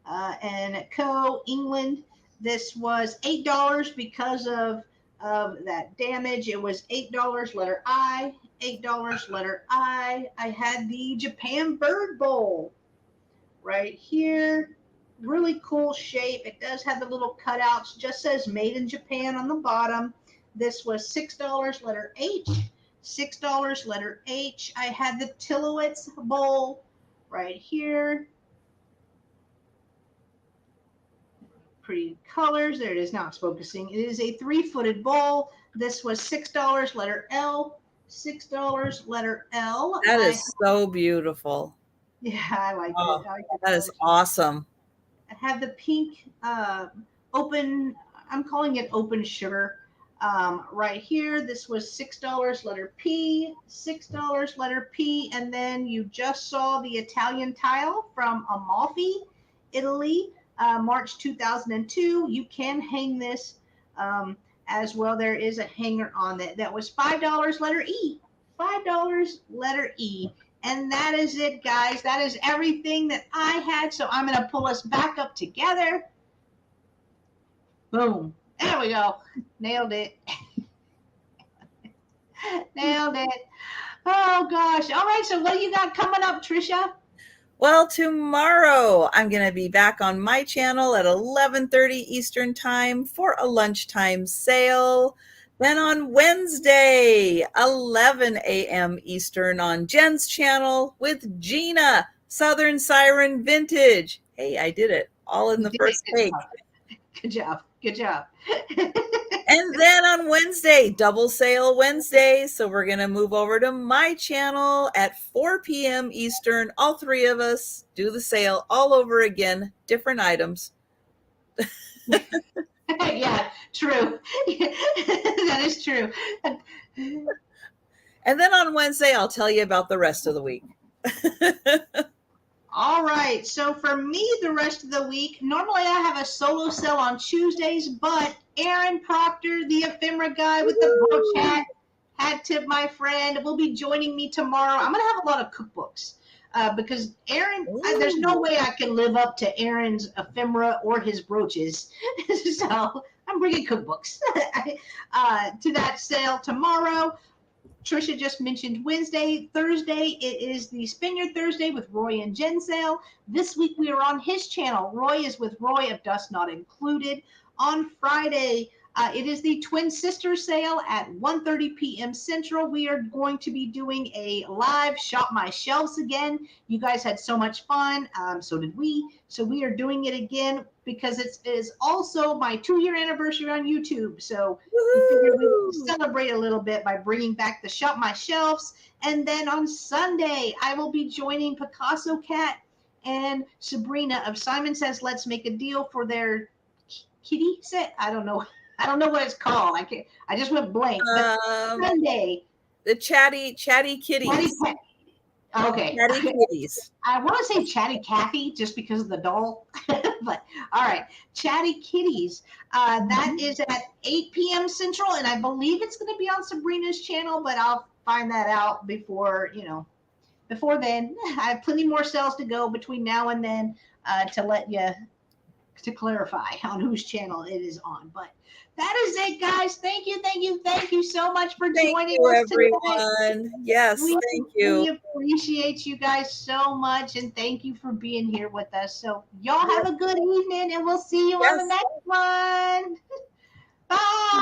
and Co. England. This was $8 because of that damage. It was $8, letter I. $8, letter I. I had the Japan Bird Bowl right here. Really cool shape. It does have the little cutouts. Just says made in Japan on the bottom. This was $6, letter H. $6, letter H. I had the Tillowitz bowl right here. Pretty colors. There it is. Now it's focusing. It is a 3-footed bowl. This was $6, letter L. $6, letter L. That is so beautiful. Yeah, I like it. That is awesome. I have the pink open, I'm calling it open sugar right here. This was $6, letter P. $6, letter P. And then you just saw the Italian tile from Amalfi, Italy. March 2002. You can hang this as well. There is a hanger on that. That was $5, letter E. $5, letter E. And that is it, guys. That is everything that I had. So I'm going to pull us back up together. Boom. There we go. Nailed it. Nailed it. Oh, gosh. All right. So what do you got coming up, Trisha? Well, tomorrow I'm going to be back on my channel at 11:30 Eastern Time for a lunchtime sale. Then on Wednesday, 11 a.m. Eastern on Jenn's channel with Gina, Southern Siren Vintage. Hey, I did it all in the first take. Good job. Good job. And then on Wednesday, double sale Wednesday. So we're going to move over to my channel at 4 p.m. Eastern. All three of us do the sale all over again, different items. Yeah, true. That is true. And then on Wednesday, I'll tell you about the rest of the week. All right. So for me, the rest of the week, normally I have a solo sale on Tuesdays, but Aaron Proctor, the ephemera guy with the brooch hat tip, my friend, will be joining me tomorrow. I'm going to have a lot of cookbooks because Aaron, there's no way I can live up to Aaron's ephemera or his brooches. So I'm bringing cookbooks to that sale tomorrow. Trisha just mentioned Wednesday. Thursday, it is the Spaniard Thursday with Roy and Jenn sale. This week we are on his channel. Roy is with Roy of Dust Not Included. On Friday, it is the Twin Sisters sale at 1:30 p.m. Central. We are going to be doing a live Shop My Shelves again. You guys had so much fun. So did we. So we are doing it again because it is also my 2-year anniversary on YouTube. So we figured we would celebrate a little bit by bringing back the Shop My Shelves. And then on Sunday, I will be joining Picasso Cat and Sabrina of Simon Says Let's Make a Deal for their kitty set. I don't know what it's called. I just went blank. But Sunday, the chatty kitties. Okay. Chatty kitties. I want to say Chatty Cathy just because of the doll. But all right, Chatty Kitties. That is at 8 p.m. Central, and I believe it's going to be on Sabrina's channel, but I'll find that out before then. I have plenty more sales to go between now and then to clarify on whose channel it is on. But that is it, guys. Thank you so much for joining us everyone. Today. Yes, thank you. We appreciate you guys so much, and thank you for being here with us. So y'all have a good evening, and we'll see you on the next one. Bye.